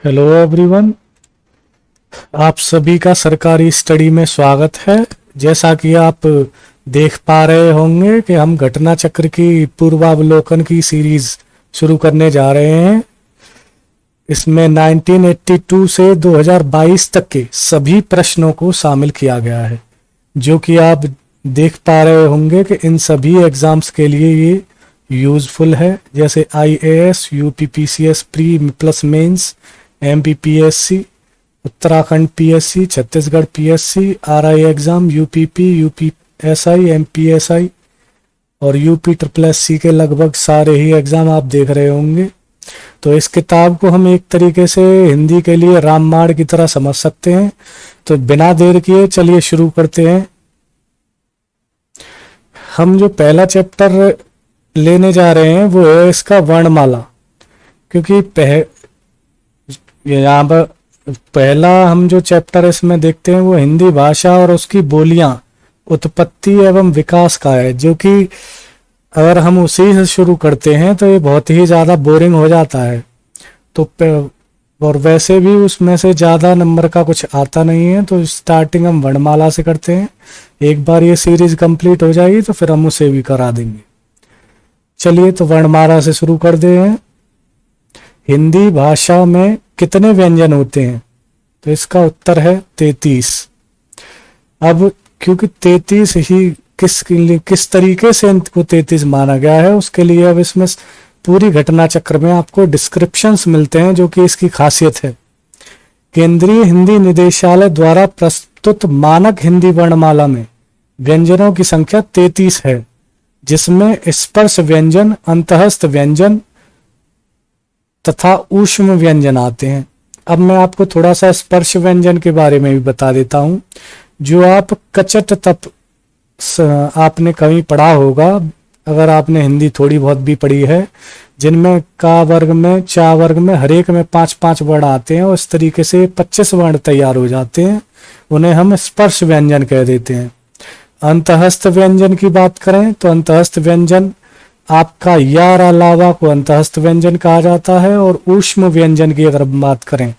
Hello everyone, आप सभी का सरकारी स्टडी में स्वागत है। जैसा कि आप देख पा रहे होंगे कि हम घटना चक्र की पूर्वावलोकन की सीरीज शुरू करने जा रहे हैं। इसमें 1982 से 2022 तक के सभी प्रश्नों को शामिल किया गया है, जो कि आप देख पा रहे होंगे कि इन सभी एग्जाम्स के लिए ये यूजफुल है। जैसे IAS, UPPCS pre plus mains, MPPSC, Uttarakhand PSC, Chhattisgarh PSC, RI exam, UPP, UPSI, MPSI और यूपी ट्रिपल एससी के लगभग सारे ही एग्जाम आप देख रहे होंगे। तो इस किताब को हम एक तरीके से हिंदी के लिए रामबाण की तरह समझ सकते हैं। तो बिना देर किए चलिए शुरू करते हैं। हम जो पहला चैप्टर लेने जा रहे हैं वो है इसका वर्णमाला, क्योंकि यहाँ पर पहला हम जो चैप्टर इसमें देखते हैं वो हिंदी भाषा और उसकी बोलियां, उत्पत्ति एवं विकास का है, जो कि अगर हम उसी से शुरू करते हैं तो ये बहुत ही ज़्यादा बोरिंग हो जाता है। तो और वैसे भी उसमें से ज़्यादा नंबर का कुछ आता नहीं है, तो स्टार्टिंग हम वर्णमाला से करते हैं। एक बार ये सीरीज कंप्लीट हो जाएगी तो फिर हम उसे भी करा देंगे। चलिए तो वर्णमाला से शुरू कर दे हैं। हिंदी भाषा में कितने व्यंजन होते हैं? तो इसका उत्तर है 33। अब क्योंकि 33 ही किस तरीके से इनको 33 माना गया है, उसके लिए अब इसमें पूरी घटना चक्र में आपको डिस्क्रिप्शंस मिलते हैं, जो कि इसकी खासियत है। केंद्रीय हिंदी निदेशालय द्वारा प्रस्तुत मानक हिंदी वर्णमाला में व्यंजनों की संख्या 33 है, जिसमें स्पर्श व्यंजन, अंतःस्थ व्यंजन तथा ऊष्म व्यंजन आते हैं। अब मैं आपको थोड़ा सा स्पर्श व्यंजन के बारे में भी बता देता हूं, जो आप कचट तप आपने कहीं पढ़ा होगा, अगर आपने हिंदी थोड़ी बहुत भी पढ़ी है, जिनमें का वर्ग में, चा वर्ग में हर एक में 5-5 वर्ण आते हैं और इस तरीके से 25 वर्ण तैयार हो जाते हैं। उन्हें हम स्पर्श व्यंजन कह देते हैं। अंतःस्थ व्यंजन की बात करें तो अंतःस्थ व्यंजन आपका या और अलावा को अंतःस्थ व्यंजन कहा जाता है। और ऊष्म व्यंजन की अगर बात करें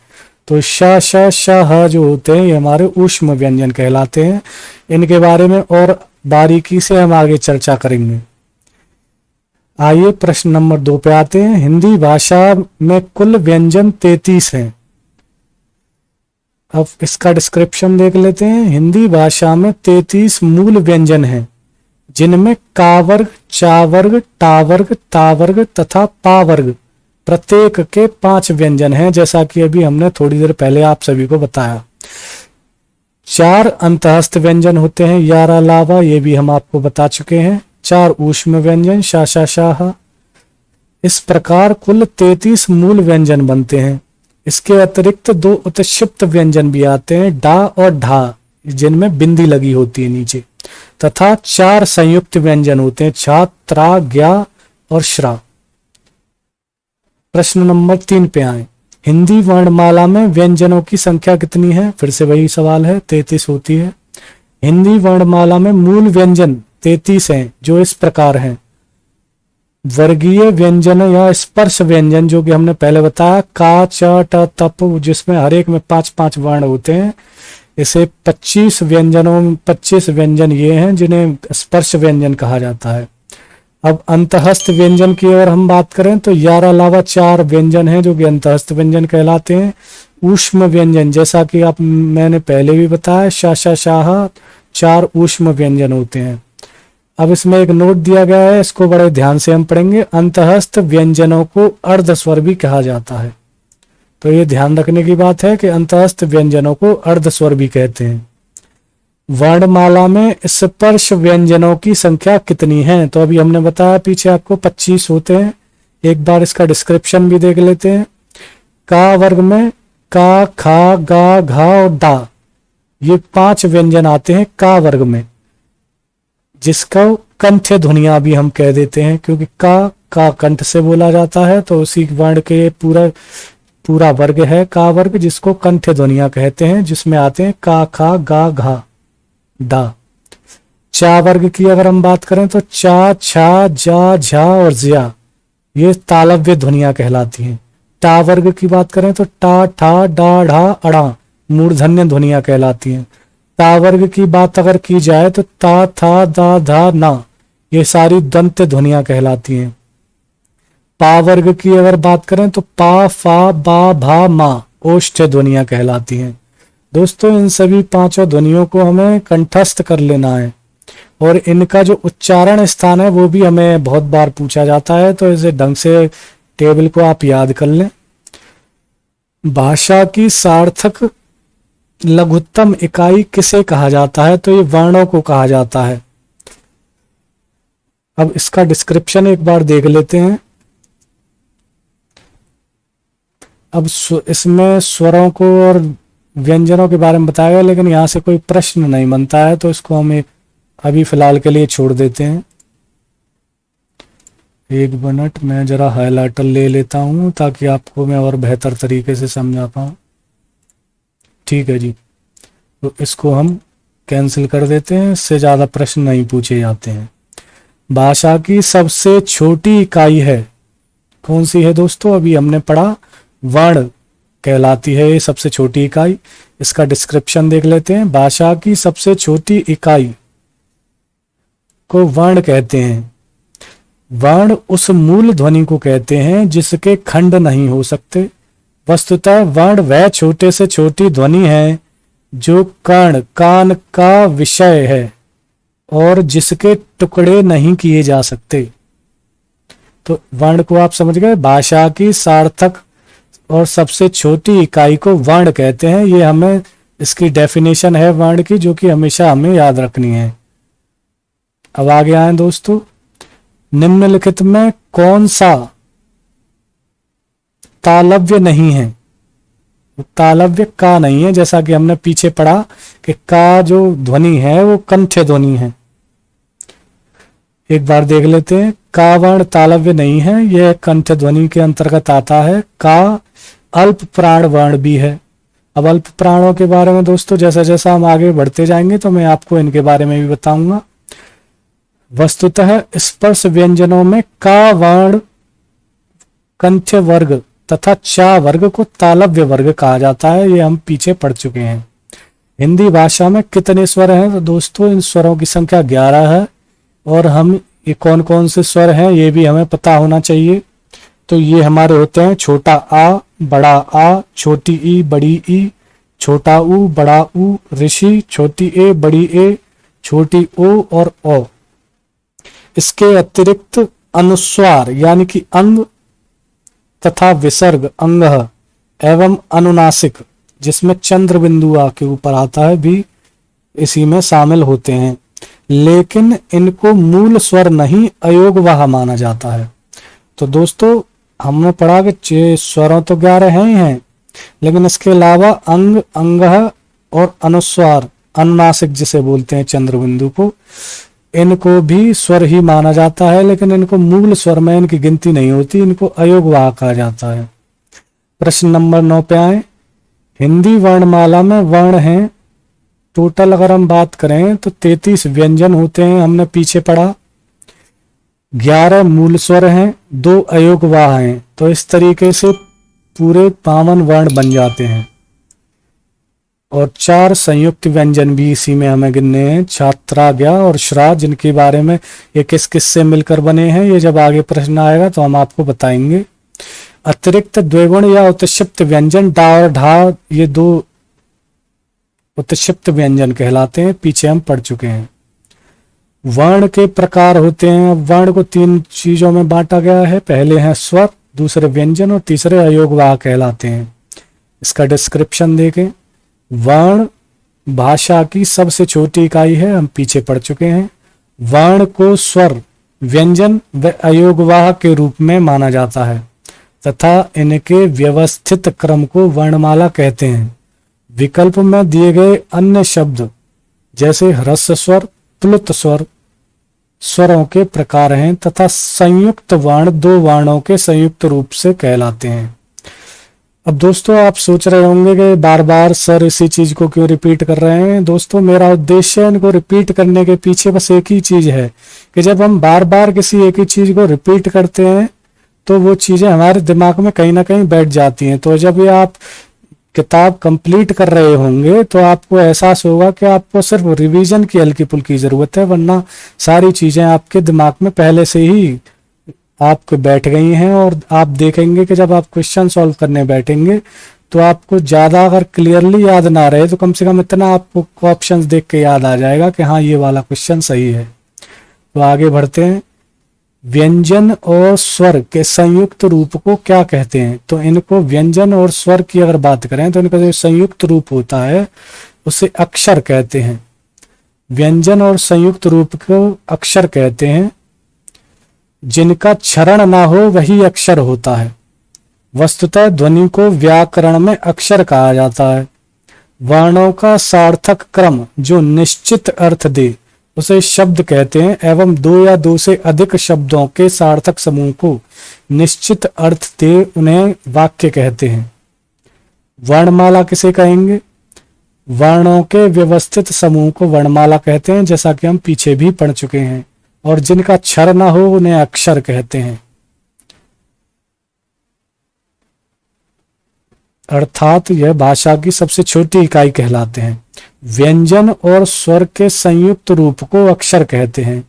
तो श, श, श, ह जो होते हैं ये हमारे ऊष्म व्यंजन कहलाते हैं। इनके बारे में और बारीकी से हम आगे चर्चा करेंगे। आइए प्रश्न नंबर 2 पे आते हैं। हिंदी भाषा में कुल व्यंजन 33 हैं। अब इसका डिस्क्रिप्शन देख लेते हैं। हिंदी भाषा में 33 मूल व्यंजन हैं, जिनमें का वर्ग, चा वर्ग, टा वर्ग, ता वर्ग तथा पा वर्ग प्रत्येक के 5 व्यंजन हैं, जैसा कि अभी हमने थोड़ी देर पहले आप सभी को बताया। 4 अंतःस्थ व्यंजन होते हैं या अलावा, ये भी हम आपको बता चुके हैं। 4 ऊष्म व्यंजन, शा, शा, शाह। इस प्रकार कुल 33 मूल व्यंजन बनते हैं। इसके अतिरिक्त 2 उत्क्षिप्त व्यंजन भी आते हैं, डा और ढा, जिनमें बिंदी लगी होती है नीचे, तथा 4 संयुक्त व्यंजन होते हैं, छा, त्रा, ज्ञा और श्रा। प्रश्न नंबर 3 पे आए। हिंदी वर्णमाला में व्यंजनों की संख्या कितनी है? फिर से वही सवाल है, 33 होती है। हिंदी वर्णमाला में मूल व्यंजन 33 हैं, जो इस प्रकार हैं। वर्गीय व्यंजन या स्पर्श व्यंजन, जो कि हमने पहले बताया, का, च, ट, तप, जिसमें हर एक में 5-5 वर्ण होते हैं। इसे 25 व्यंजन ये हैं जिन्हें स्पर्श व्यंजन कहा जाता है। अब अंतःस्थ व्यंजन की अगर हम बात करें तो यार अलावा 4 व्यंजन हैं, जो कि अंतःस्थ व्यंजन कहलाते हैं। ऊष्म व्यंजन, जैसा कि मैंने पहले भी बताया, शा, शा, शाह, 4 ऊष्म व्यंजन होते हैं। अब इसमें एक नोट दिया गया है, इसको बड़े ध्यान से हम पढ़ेंगे। अंतःस्थ व्यंजनों को अर्धस्वर भी कहा जाता है। तो ये ध्यान रखने की बात है कि अंतःस्थ व्यंजनों को अर्धस्वर भी कहते हैं। वर्णमाला में स्पर्श व्यंजनों की संख्या कितनी है? तो अभी हमने बताया पीछे आपको 25 होते हैं। एक बार इसका डिस्क्रिप्शन भी देख लेते हैं। का वर्ग में का, खा, गा, घा और डा, ये 5 व्यंजन आते हैं का वर्ग में, जिसको कंठ ध्वनिया भी हम कह देते हैं, क्योंकि का कंठ से बोला जाता है। तो उसी वर्ण के पूरा वर्ग है का वर्ग, जिसको कंठ ध्वनिया कहते हैं, जिसमें आते हैं का, खा, गा, घा, डा। चा वर्ग की अगर हम बात करें तो चा, छा, जा, झा और ज्या, ये तालव्य ध्वनिया कहलाती हैं। टा वर्ग की बात करें तो टा, ठा, डा, ढा, अड़ा मूर्धन्य ध्वनियां कहलाती हैं। ता वर्ग की बात अगर की जाए तो ता, था, दा, धा, ना ये सारी दंत ध्वनियां कहलाती हैं। पा वर्ग की अगर बात करें तो पा, फा, बा, भा, मा ओष्ठ ध्वनियां कहलाती हैं। दोस्तों इन सभी पांचों ध्वनियों को हमें कंठस्थ कर लेना है और इनका जो उच्चारण स्थान है वो भी हमें बहुत बार पूछा जाता है, तो इसे ढंग से टेबल को आप याद कर लें। भाषा की सार्थक लघुत्तम इकाई किसे कहा जाता है, तो ये वर्णों को कहा जाता है। अब इसका डिस्क्रिप्शन एक बार देख लेते हैं। अब इसमें स्वरों को और व्यंजनों के बारे में बताया गया, लेकिन यहाँ से कोई प्रश्न नहीं बनता है, तो इसको हम अभी फिलहाल के लिए छोड़ देते हैं। एक मिनट मैं जरा हाइलाइटर ले लेता हूँ ताकि आपको मैं और बेहतर तरीके से समझा पाऊँ। ठीक है जी, तो इसको हम कैंसिल कर देते हैं, इससे ज़्यादा प्रश्न नहीं पूछे जाते हैं। भाषा की सबसे छोटी इकाई है, कौन सी है दोस्तों? अभी हमने पढ़ा वर्ण कहलाती है ये सबसे छोटी इकाई। इसका डिस्क्रिप्शन देख लेते हैं। भाषा की सबसे छोटी इकाई को वर्ण कहते हैं। वर्ण उस मूल ध्वनि को कहते हैं जिसके खंड नहीं हो सकते। वस्तुतः वर्ण वह छोटे से छोटी ध्वनि है जो कर्ण कान का विषय है और जिसके टुकड़े नहीं किए जा सकते। तो वर्ण को आप समझ गए। भाषा की सार्थक और सबसे छोटी इकाई को वर्ण कहते हैं। ये हमें इसकी डेफिनेशन है वर्ण की, जो कि हमेशा हमें याद रखनी है। अब आगे आए दोस्तों, निम्नलिखित में कौन सा तालव्य नहीं है? तालव्य का नहीं है, जैसा कि हमने पीछे पढ़ा कि का जो ध्वनि है वो कंठ्य ध्वनि है। एक बार देख लेते हैं। का वर्ण तालव्य नहीं है, यह कंठ्य ध्वनि के अंतर्गत आता है। का अल्प प्राण वर्ण भी है। अब अल्प प्राणों के बारे में दोस्तों जैसा जैसा हम आगे बढ़ते जाएंगे तो मैं आपको इनके बारे में भी बताऊंगा। वस्तुतः स्पर्श व्यंजनों में का वर्ण कंठ्य वर्ग तथा चा वर्ग को तालव्य वर्ग कहा जाता है। ये हम पीछे पढ़ चुके हैं। हिंदी भाषा में कितने स्वर हैं? तो दोस्तों इन स्वरों की संख्या 11 है और हम ये कौन कौन से स्वर हैं ये भी हमें पता होना चाहिए। तो ये हमारे होते हैं छोटा आ, बड़ा आ, छोटी ई, बड़ी ई, छोटा ऊ, बड़ा ऊ, ऋषि, छोटी ए, बड़ी ए, छोटी ओ और ओ। इसके अतिरिक्त अनुस्वार यानी कि अंग तथा विसर्ग अंग एवं अनुनासिक जिसमें चंद्र बिंदु आ के ऊपर आता है भी इसी में शामिल होते हैं, लेकिन इनको मूल स्वर नहीं अयोगवाह माना जाता है। तो दोस्तों हमने पढ़ा कि स्वरों तो 11 हैं ही हैं, लेकिन इसके अलावा अंग, अंगः और अनुस्वार अनुनासिक जिसे बोलते हैं चंद्र बिंदु को, इनको भी स्वर ही माना जाता है, लेकिन इनको मूल स्वर में इनकी गिनती नहीं होती, इनको अयोगवाह कहा जाता है। प्रश्न नंबर 9 पे आए। हिंदी वर्णमाला में वर्ण हैं टोटल अगर हम बात करें तो 33 व्यंजन होते हैं, हमने पीछे पढ़ा। 11 मूल स्वर हैं, 2 अयोगवाह हैं। तो इस तरीके से पूरे 52 वर्ण बन जाते हैं और 4 संयुक्त व्यंजन भी इसी में हमें गिनने हैं, छात्रा, ज्ञा और श्रा, जिनके बारे में ये किस किस से मिलकर बने हैं ये जब आगे प्रश्न आएगा तो हम आपको बताएंगे। अतिरिक्त द्विगुण या उत्क्षिप्त व्यंजन डा और ढा, ये 2 उत्क्षिप्त व्यंजन कहलाते हैं, पीछे हम पढ़ चुके हैं। वर्ण के प्रकार होते हैं। वर्ण को 3 चीजों में बांटा गया है। पहले हैं स्वर, दूसरे व्यंजन और तीसरे अयोगवाह कहलाते हैं। इसका डिस्क्रिप्शन देखें। वर्ण भाषा की सबसे छोटी इकाई है, हम पीछे पढ़ चुके हैं। वर्ण को स्वर, व्यंजन व अयोगवाह के रूप में माना जाता है तथा इनके व्यवस्थित क्रम को वर्णमाला कहते हैं। विकल्प में दिए गए अन्य शब्द जैसे ह्रस्व स्वर, प्लुत स्वर स्वरों के प्रकार हैं तथा संयुक्त वर्ण 2 वर्णों के संयुक्त रूप से कहलाते हैं। अब दोस्तों आप सोच रहे होंगे कि बार बार सर इसी चीज को क्यों रिपीट कर रहे हैं। दोस्तों मेरा उद्देश्य इनको रिपीट करने के पीछे बस एक ही चीज है कि जब हम बार बार किसी एक ही चीज को रिपीट करते हैं तो वो चीजें हमारे दिमाग में कहीं ना कहीं बैठ जाती हैं। तो जब ये आप किताब कंप्लीट कर रहे होंगे तो आपको एहसास होगा कि आपको सिर्फ रिवीजन की हल्की फुल्की जरूरत है, वरना सारी चीजें आपके दिमाग में पहले से ही आपको बैठ गई हैं। और आप देखेंगे कि जब आप क्वेश्चन सॉल्व करने बैठेंगे तो आपको ज्यादा अगर क्लियरली याद ना रहे तो कम से कम इतना आपको ऑप्शंस देख के याद आ जाएगा कि हाँ ये वाला क्वेश्चन सही है। तो आगे बढ़ते हैं। व्यंजन और स्वर के संयुक्त रूप को क्या कहते हैं? तो इनको व्यंजन और स्वर की अगर बात करें तो इनका जो संयुक्त रूप होता है उसे अक्षर कहते हैं। व्यंजन और संयुक्त रूप को अक्षर कहते हैं। जिनका क्षरण ना हो वही अक्षर होता है। वस्तुतः ध्वनि को व्याकरण में अक्षर कहा जाता है। वर्णों का सार्थक क्रम जो निश्चित अर्थ दे उसे शब्द कहते हैं, एवं दो या दो से अधिक शब्दों के सार्थक समूह को निश्चित अर्थ दे उन्हें वाक्य कहते हैं। वर्णमाला किसे कहेंगे? वर्णों के व्यवस्थित समूह को वर्णमाला कहते हैं, जैसा कि हम पीछे भी पढ़ चुके हैं। और जिनका क्षर ना हो उन्हें अक्षर कहते हैं। अर्थात यह भाषा की सबसे छोटी इकाई कहलाते हैं। व्यंजन और स्वर के संयुक्त रूप को अक्षर कहते हैं।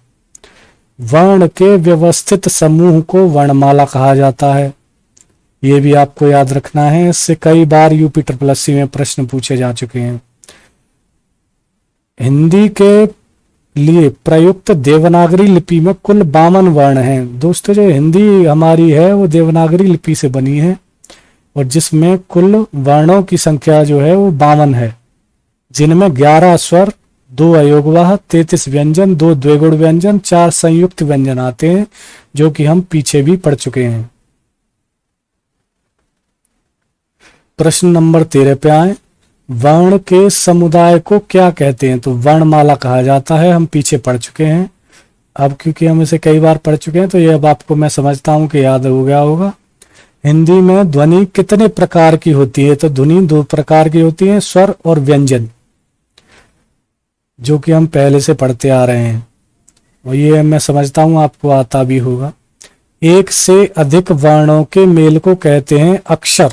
वर्ण के व्यवस्थित समूह को वर्णमाला कहा जाता है। ये भी आपको याद रखना है, इससे कई बार यूपी SSC में प्रश्न पूछे जा चुके हैं। हिंदी के लिए प्रयुक्त देवनागरी लिपि में कुल 52 वर्ण हैं। दोस्तों जो हिंदी हमारी है वो देवनागरी लिपि से बनी है और जिसमें कुल वर्णों की संख्या जो है वो 52 है, जिनमें 11 स्वर, 2 अयोगवाह, 33 व्यंजन, 2 द्विगुण व्यंजन, 4 संयुक्त व्यंजन आते हैं, जो कि हम पीछे भी पढ़ चुके हैं। प्रश्न नंबर 13 पे आए। वर्ण के समुदाय को क्या कहते हैं? तो वर्णमाला कहा जाता है, हम पीछे पढ़ चुके हैं। अब क्योंकि हम इसे कई बार पढ़ चुके हैं तो ये अब आपको मैं समझता हूं कि याद हो गया होगा। हिंदी में ध्वनि कितने प्रकार की होती है? तो ध्वनि 2 प्रकार की होती है, स्वर और व्यंजन, जो कि हम पहले से पढ़ते आ रहे हैं और ये मैं समझता हूं आपको आता भी होगा। एक से अधिक वर्णों के मेल को कहते हैं अक्षर।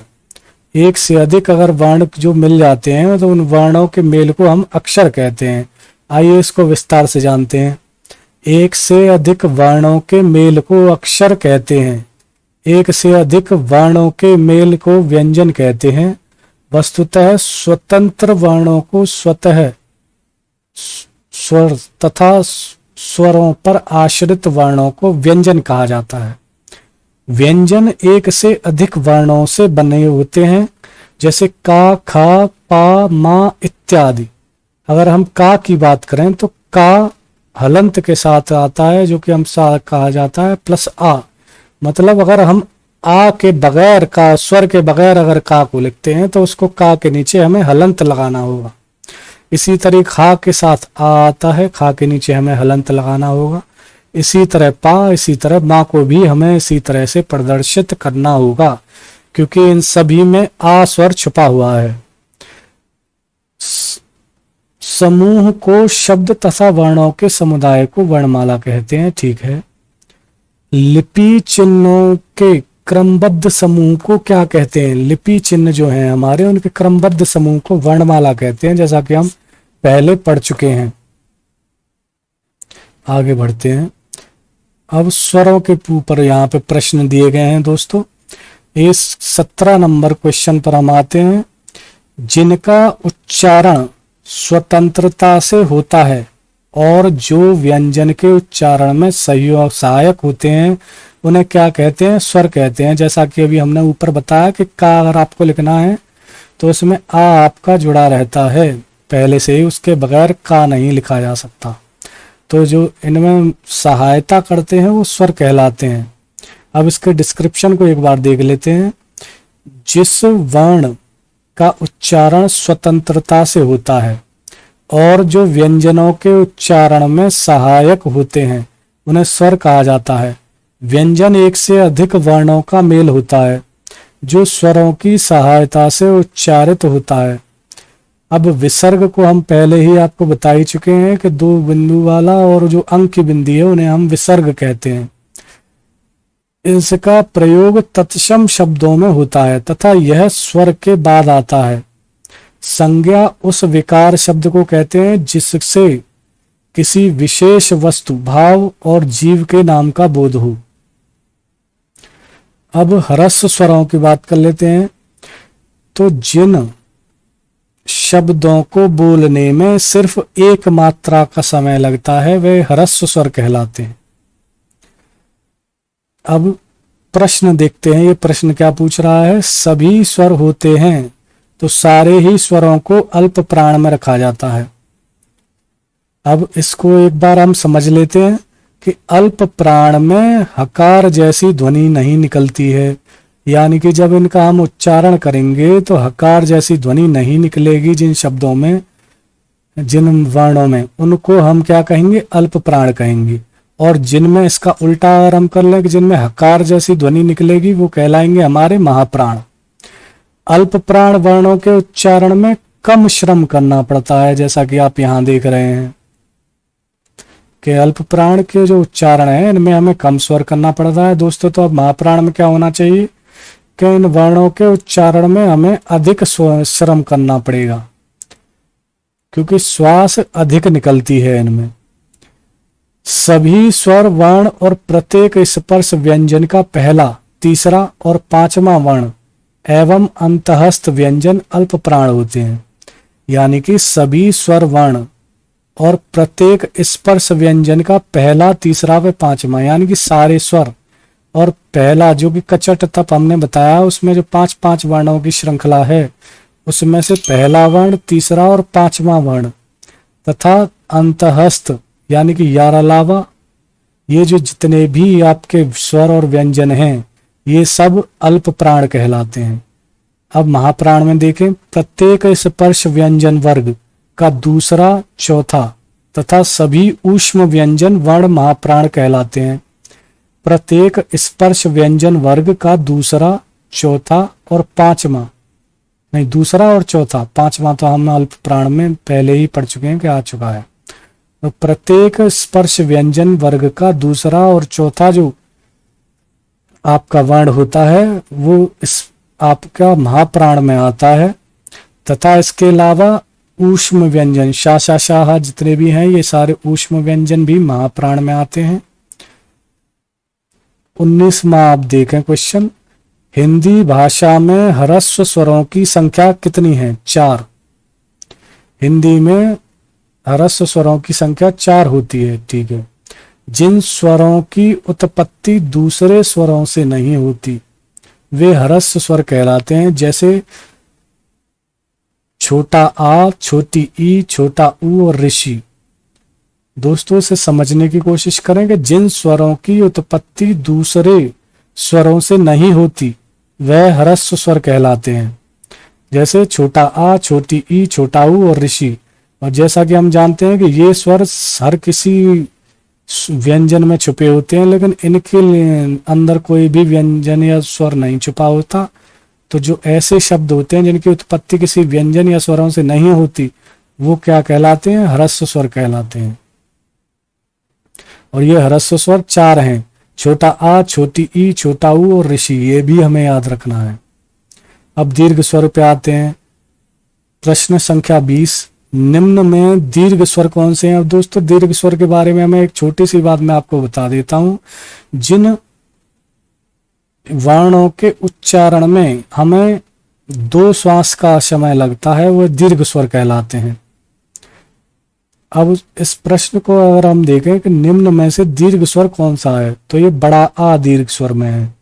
एक से अधिक अगर वर्ण जो मिल जाते हैं तो उन वर्णों के मेल को हम अक्षर कहते हैं। आइए इसको विस्तार से जानते हैं। एक से अधिक वर्णों के मेल को अक्षर कहते हैं। एक से अधिक वर्णों के मेल को व्यंजन कहते हैं। वस्तुतः स्वतंत्र वर्णों को स्वतः स्वर तथा स्वरों पर आश्रित वर्णों को व्यंजन कहा जाता है। व्यंजन एक से अधिक वर्णों से बने होते हैं, जैसे का, खा, पा, मा इत्यादि। अगर हम का की बात करें तो का हलंत के साथ आता है, जो कि हम सा कहा जाता है, प्लस आ। मतलब अगर हम आ के बगैर, का स्वर के बगैर अगर का को लिखते हैं तो उसको का के नीचे हमें हलंत लगाना होगा। इसी तरह खा के साथ आ आता है, खा के नीचे हमें हलंत लगाना होगा। इसी तरह पा, इसी तरह माँ को भी हमें इसी तरह से प्रदर्शित करना होगा, क्योंकि इन सभी में आ स्वर छुपा हुआ है। समूह को शब्द तथा वर्णों के समुदाय को वर्णमाला कहते हैं, ठीक है। लिपि चिन्हों के क्रमबद्ध समूह को क्या कहते हैं? लिपि चिन्ह जो हैं हमारे, उनके क्रमबद्ध समूह को वर्णमाला कहते हैं, जैसा कि हम पहले पढ़ चुके हैं। आगे बढ़ते हैं। अब स्वरों के ऊपर यहाँ पे प्रश्न दिए गए हैं दोस्तों। इस 17 नंबर क्वेश्चन पर हम आते हैं। जिनका उच्चारण स्वतंत्रता से होता है और जो व्यंजन के उच्चारण में सहायक होते हैं उन्हें क्या कहते हैं? स्वर कहते हैं। जैसा कि अभी हमने ऊपर बताया कि का अगर आपको लिखना है तो उसमें आ आपका जुड़ा रहता है पहले से ही, उसके बगैर का नहीं लिखा जा सकता। तो जो इनमें सहायता करते हैं वो स्वर कहलाते हैं। अब इसके डिस्क्रिप्शन को एक बार देख लेते हैं। जिस वर्ण का उच्चारण स्वतंत्रता से होता है और जो व्यंजनों के उच्चारण में सहायक होते हैं उन्हें स्वर कहा जाता है। व्यंजन एक से अधिक वर्णों का मेल होता है जो स्वरों की सहायता से उच्चारित होता है। अब विसर्ग को हम पहले ही आपको बता ही चुके हैं कि 2 बिंदु वाला और जो अंक की बिंदी है उन्हें हम विसर्ग कहते हैं। इसका प्रयोग तत्सम शब्दों में होता है तथा यह स्वर के बाद आता है। संज्ञा उस विकार शब्द को कहते हैं जिससे किसी विशेष वस्तु, भाव और जीव के नाम का बोध हो। अब ह्रस्व स्वरों की बात कर लेते हैं। तो जिन शब्दों को बोलने में सिर्फ एक मात्रा का समय लगता है वे ह्रस्व स्वर कहलाते हैं। अब प्रश्न देखते हैं, ये प्रश्न क्या पूछ रहा है। सभी स्वर होते हैं तो सारे ही स्वरों को अल्प प्राण में रखा जाता है। अब इसको एक बार हम समझ लेते हैं कि अल्प प्राण में हकार जैसी ध्वनि नहीं निकलती है, यानी कि जब इनका हम उच्चारण करेंगे तो हकार जैसी ध्वनि नहीं निकलेगी। जिन शब्दों में, जिन वर्णों में, उनको हम क्या कहेंगे, अल्प प्राण कहेंगे। और जिनमें इसका उल्टा अगर हम कर लें कि जिनमें हकार जैसी ध्वनि निकलेगी वो कहलाएंगे हमारे महाप्राण। अल्प प्राण वर्णों के उच्चारण में कम श्रम करना पड़ता है, जैसा कि आप यहाँ देख रहे हैं कि अल्प प्राण के जो उच्चारण है इनमें हमें कम स्वर करना पड़ता है दोस्तों। तो अब महाप्राण में क्या होना चाहिए कि इन वर्णों के उच्चारण में हमें अधिक श्रम करना पड़ेगा, क्योंकि श्वास अधिक निकलती है इनमें। सभी स्वर, वर्ण और प्रत्येक स्पर्श व्यंजन का पहला, तीसरा और पांचवा वर्ण एवं अंतःस्थ व्यंजन अल्प प्राण होते हैं। यानी कि सभी स्वर, वर्ण और प्रत्येक स्पर्श व्यंजन का पहला, तीसरा व पांचवा, यानी कि सारे स्वर और पहला जो कि कचट तप हमने बताया उसमें जो 5-5 वर्णों की श्रृंखला है उसमें से पहला वर्ण, तीसरा और पांचवा वर्ण तथा अंतःस्थ यानी कि यारलावा, ये जो जितने भी आपके स्वर और व्यंजन हैं ये सब अल्प प्राण कहलाते हैं। अब महाप्राण में देखें, प्रत्येक स्पर्श व्यंजन वर्ग का दूसरा, चौथा तथा सभी ऊष्म व्यंजन वर्ण महाप्राण कहलाते हैं। प्रत्येक स्पर्श व्यंजन वर्ग का दूसरा, चौथा और पांचवा, नहीं दूसरा और चौथा, पांचवा तो हम अल्प प्राण में पहले ही पढ़ चुके हैं कि आ चुका है। तो प्रत्येक स्पर्श व्यंजन वर्ग का दूसरा और चौथा जो आपका वर्ण होता है वो इस आपका महाप्राण में आता है तथा इसके अलावा ऊष्म व्यंजन, शा शा शाह जितने भी हैं ये सारे ऊष्म व्यंजन भी महाप्राण में आते हैं। 19वां आप देखें क्वेश्चन, हिंदी भाषा में ह्रस्व स्वरों की संख्या कितनी है? 4। हिंदी में ह्रस्व स्वरों की संख्या 4 होती है। ठीक है। जिन स्वरों की उत्पत्ति दूसरे स्वरों से नहीं होती वे ह्रस्व स्वर कहलाते हैं, जैसे छोटा आ, छोटी ई, छोटा ऊ और ऋषि। दोस्तों इसे समझने की कोशिश करें कि जिन स्वरों की उत्पत्ति दूसरे स्वरों से नहीं होती वह ह्रस्व स्वर कहलाते हैं, जैसे छोटा आ, छोटी ई, छोटा ऊ और ऋषि। और जैसा कि हम जानते हैं कि ये स्वर हर किसी व्यंजन में छुपे होते हैं, लेकिन इनके अंदर कोई भी व्यंजन या स्वर नहीं छुपा होता। तो जो ऐसे शब्द होते हैं जिनकी उत्पत्ति किसी व्यंजन या स्वरों से नहीं होती वो क्या कहलाते हैं? ह्रस्व स्वर कहलाते हैं। और ये ह्रस्व स्वर 4 हैं, छोटा आ, छोटी ई, छोटा ऊ और ऋषि, ये भी हमें याद रखना है। अब दीर्घ स्वर पे आते हैं। प्रश्न संख्या 20, निम्न में दीर्घ स्वर कौन से हैं? अब दोस्तों दीर्घ स्वर के बारे में मैं एक छोटी सी बात मैं आपको बता देता हूं। जिन वर्णों के उच्चारण में हमें 2 श्वास का समय लगता है वह दीर्घ स्वर कहलाते हैं। अब इस प्रश्न को अगर हम देखें कि निम्न में से दीर्घ स्वर कौन सा है, तो ये बड़ा आ दीर्घ स्वर में है।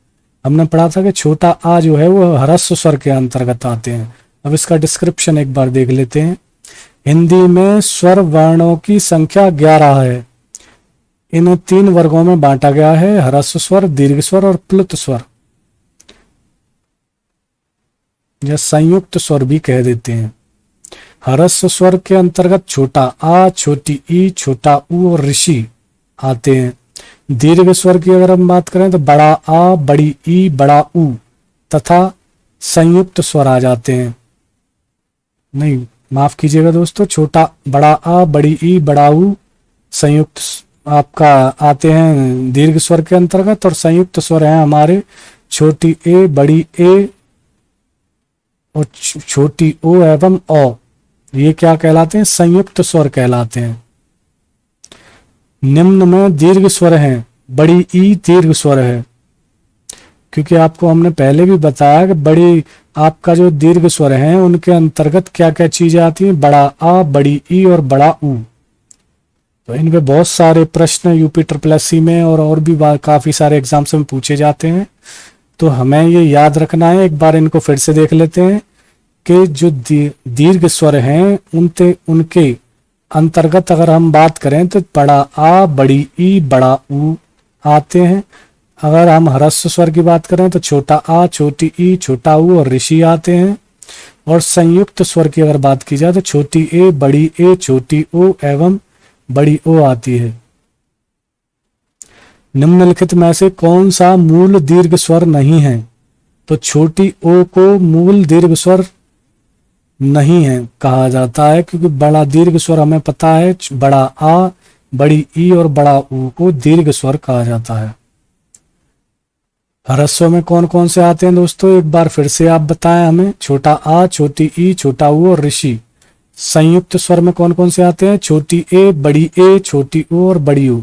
हमने पढ़ा था कि छोटा आ जो है वो ह्रस्व स्वर के अंतर्गत आते हैं। अब इसका डिस्क्रिप्शन एक बार देख लेते हैं। हिंदी में स्वर वर्णों की संख्या 11 है। इन 3 वर्गों में बांटा गया है, ह्रस्व स्वर, दीर्घ स्वर और प्लुत स्वर, या संयुक्त स्वर भी कह देते हैं। ह्रस्व स्वर के अंतर्गत छोटा आ, छोटी ई, छोटा ऊ और ऋषि आते हैं। दीर्घ स्वर की अगर हम बात करें तो बड़ा आ, बड़ी ई, बड़ा ऊ तथा संयुक्त स्वर आ जाते हैं। नहीं माफ कीजिएगा दोस्तों, छोटा, बड़ा आ, बड़ी ई, बड़ा ऊ, संयुक्त आपका आते हैं दीर्घ स्वर के अंतर्गत, और संयुक्त स्वर हैं हमारे छोटी ए, बड़ी ए और छोटी ओ एवं औ। ये क्या कहलाते हैं? संयुक्त स्वर कहलाते हैं। निम्न में दीर्घ स्वर हैं, बड़ी ई दीर्घ स्वर है, क्योंकि आपको हमने पहले भी बताया कि बड़ी आपका जो दीर्घ स्वर हैं उनके अंतर्गत क्या क्या चीजें आती हैं, बड़ा आ, बड़ी ई और बड़ा ऊ। तो इन पे बहुत सारे प्रश्न यूपी SSC में और भी काफी सारे एग्जाम्स में पूछे जाते हैं, तो हमें ये याद रखना है। एक बार इनको फिर से देख लेते हैं कि जो दीर्घ स्वर हैं उनके अंतर्गत अगर हम बात करें तो बड़ा आ, बड़ी ई, बड़ा ऊ आते हैं। अगर हम ह्रस्व स्वर की बात करें तो छोटा आ, छोटी ई, छोटा ऊ और ऋषि आते हैं। और संयुक्त स्वर की अगर बात की जाए तो छोटी ए, बड़ी ए, छोटी ओ एवं बड़ी ओ आती है। निम्नलिखित में से कौन सा मूल दीर्घ स्वर नहीं है? तो छोटी ओ को मूल दीर्घ स्वर नहीं है कहा जाता है, क्योंकि बड़ा दीर्घ स्वर हमें पता है, बड़ा आ, बड़ी ई और बड़ा ऊ को दीर्घ स्वर कहा जाता है। ह्रस्व में कौन कौन से आते हैं दोस्तों, एक बार फिर से आप बताएं हमें। छोटा आ, छोटी ई, छोटा ऊ और ऋषि। संयुक्त स्वर में कौन कौन से आते हैं? छोटी ए, बड़ी ए, छोटी ओ और बड़ी ऊ।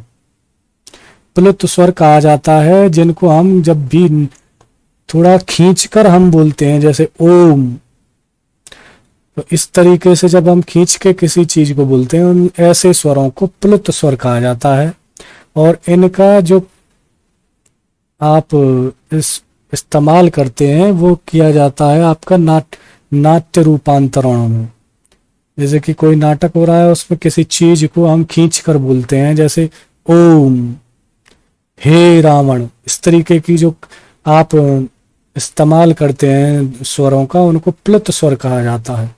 प्लुत स्वर कहा जाता है जिनको हम जब भी थोड़ा खींचकर हम बोलते हैं, जैसे ओम, तो इस तरीके से जब हम खींच के किसी चीज को बोलते हैं उन ऐसे स्वरों को प्लुत स्वर कहा जाता है। और इनका जो आप इस्तेमाल करते हैं वो किया जाता है आपका नाट्य रूपांतरणों में। जैसे कि कोई नाटक हो रहा है, उसमें किसी चीज को हम खींच कर बोलते हैं, जैसे ओम, हे रावण। इस तरीके की जो आप इस्तेमाल करते हैं स्वरों का, उनको प्लुत स्वर कहा जाता है।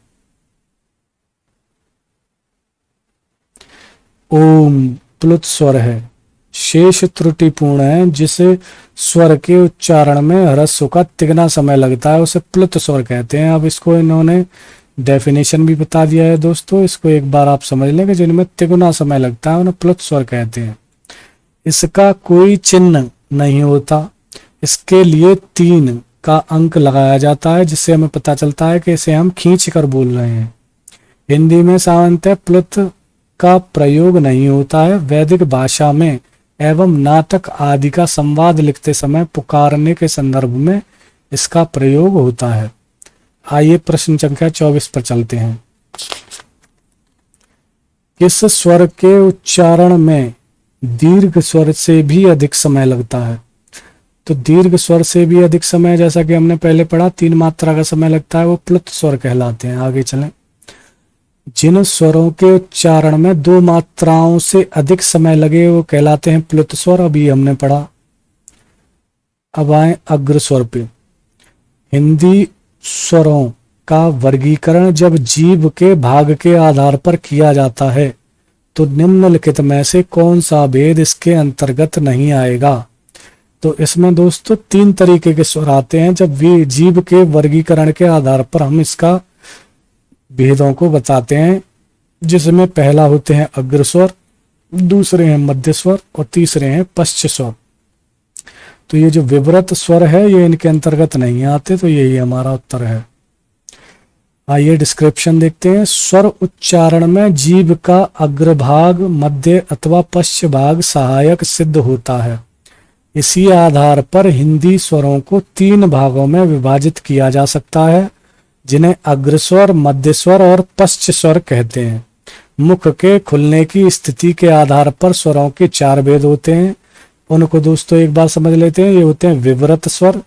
ओम प्लुत स्वर है, शेष त्रुटिपूर्ण है, जिसे स्वर के उच्चारण में ह्रस्व का तिगना समय लगता है, उसे प्लुत स्वर कहते हैं। अब इसको इन्होंने डेफिनेशन भी बता दिया है दोस्तों, इसको एक बार आप समझ लें कि जिनमें तिगुना समय लगता है उन्हें प्लुत स्वर कहते हैं। इसका कोई चिन्ह नहीं होता, इसके लिए 3 का अंक लगाया जाता है, जिससे हमें पता चलता है कि इसे हम खींच कर बोल रहे हैं। हिंदी में सामान्यतः प्लुत का प्रयोग नहीं होता है। वैदिक भाषा में एवं नाटक आदि का संवाद लिखते समय पुकारने के संदर्भ में इसका प्रयोग होता है। आइए प्रश्न संख्या 24 पर चलते हैं। किस स्वर के उच्चारण में दीर्घ स्वर से भी अधिक समय लगता है? तो दीर्घ स्वर से भी अधिक समय, जैसा कि हमने पहले पढ़ा, 3 मात्रा का समय लगता है, वो प्लुत स्वर कहलाते हैं। आगे चलें। जिन स्वरों के उच्चारण में 2 मात्राओं से अधिक समय लगे वो कहलाते हैं प्लुत स्वर। अभी हमने पढ़ा। अब आए अग्र स्वर पे। हिंदी स्वरों का वर्गीकरण जब जीभ के भाग के आधार पर किया जाता है तो निम्नलिखित में से कौन सा भेद इसके अंतर्गत नहीं आएगा? तो इसमें दोस्तों 3 तरीके के स्वर आते हैं जब भी जीभ के वर्गीकरण के आधार पर हम इसका भेदों को बताते हैं, जिसमें पहला होते हैं अग्र स्वर, दूसरे हैं मध्य स्वर और तीसरे हैं पश्च स्वर। तो ये जो विवृत स्वर है ये इनके अंतर्गत नहीं आते, तो यही हमारा उत्तर है। आइए डिस्क्रिप्शन देखते हैं। स्वर उच्चारण में जीभ का अग्रभाग, मध्य अथवा पश्च भाग सहायक सिद्ध होता है। इसी आधार पर हिंदी स्वरों को 3 भागों में विभाजित किया जा सकता है, जिन्हें अग्रस्वर, मध्य स्वर और पश्च स्वर कहते हैं। मुख के खुलने की स्थिति के आधार पर स्वरों के 4 भेद होते हैं। उनको दोस्तों एक बार समझ लेते हैं। ये होते हैं विवृत स्वर,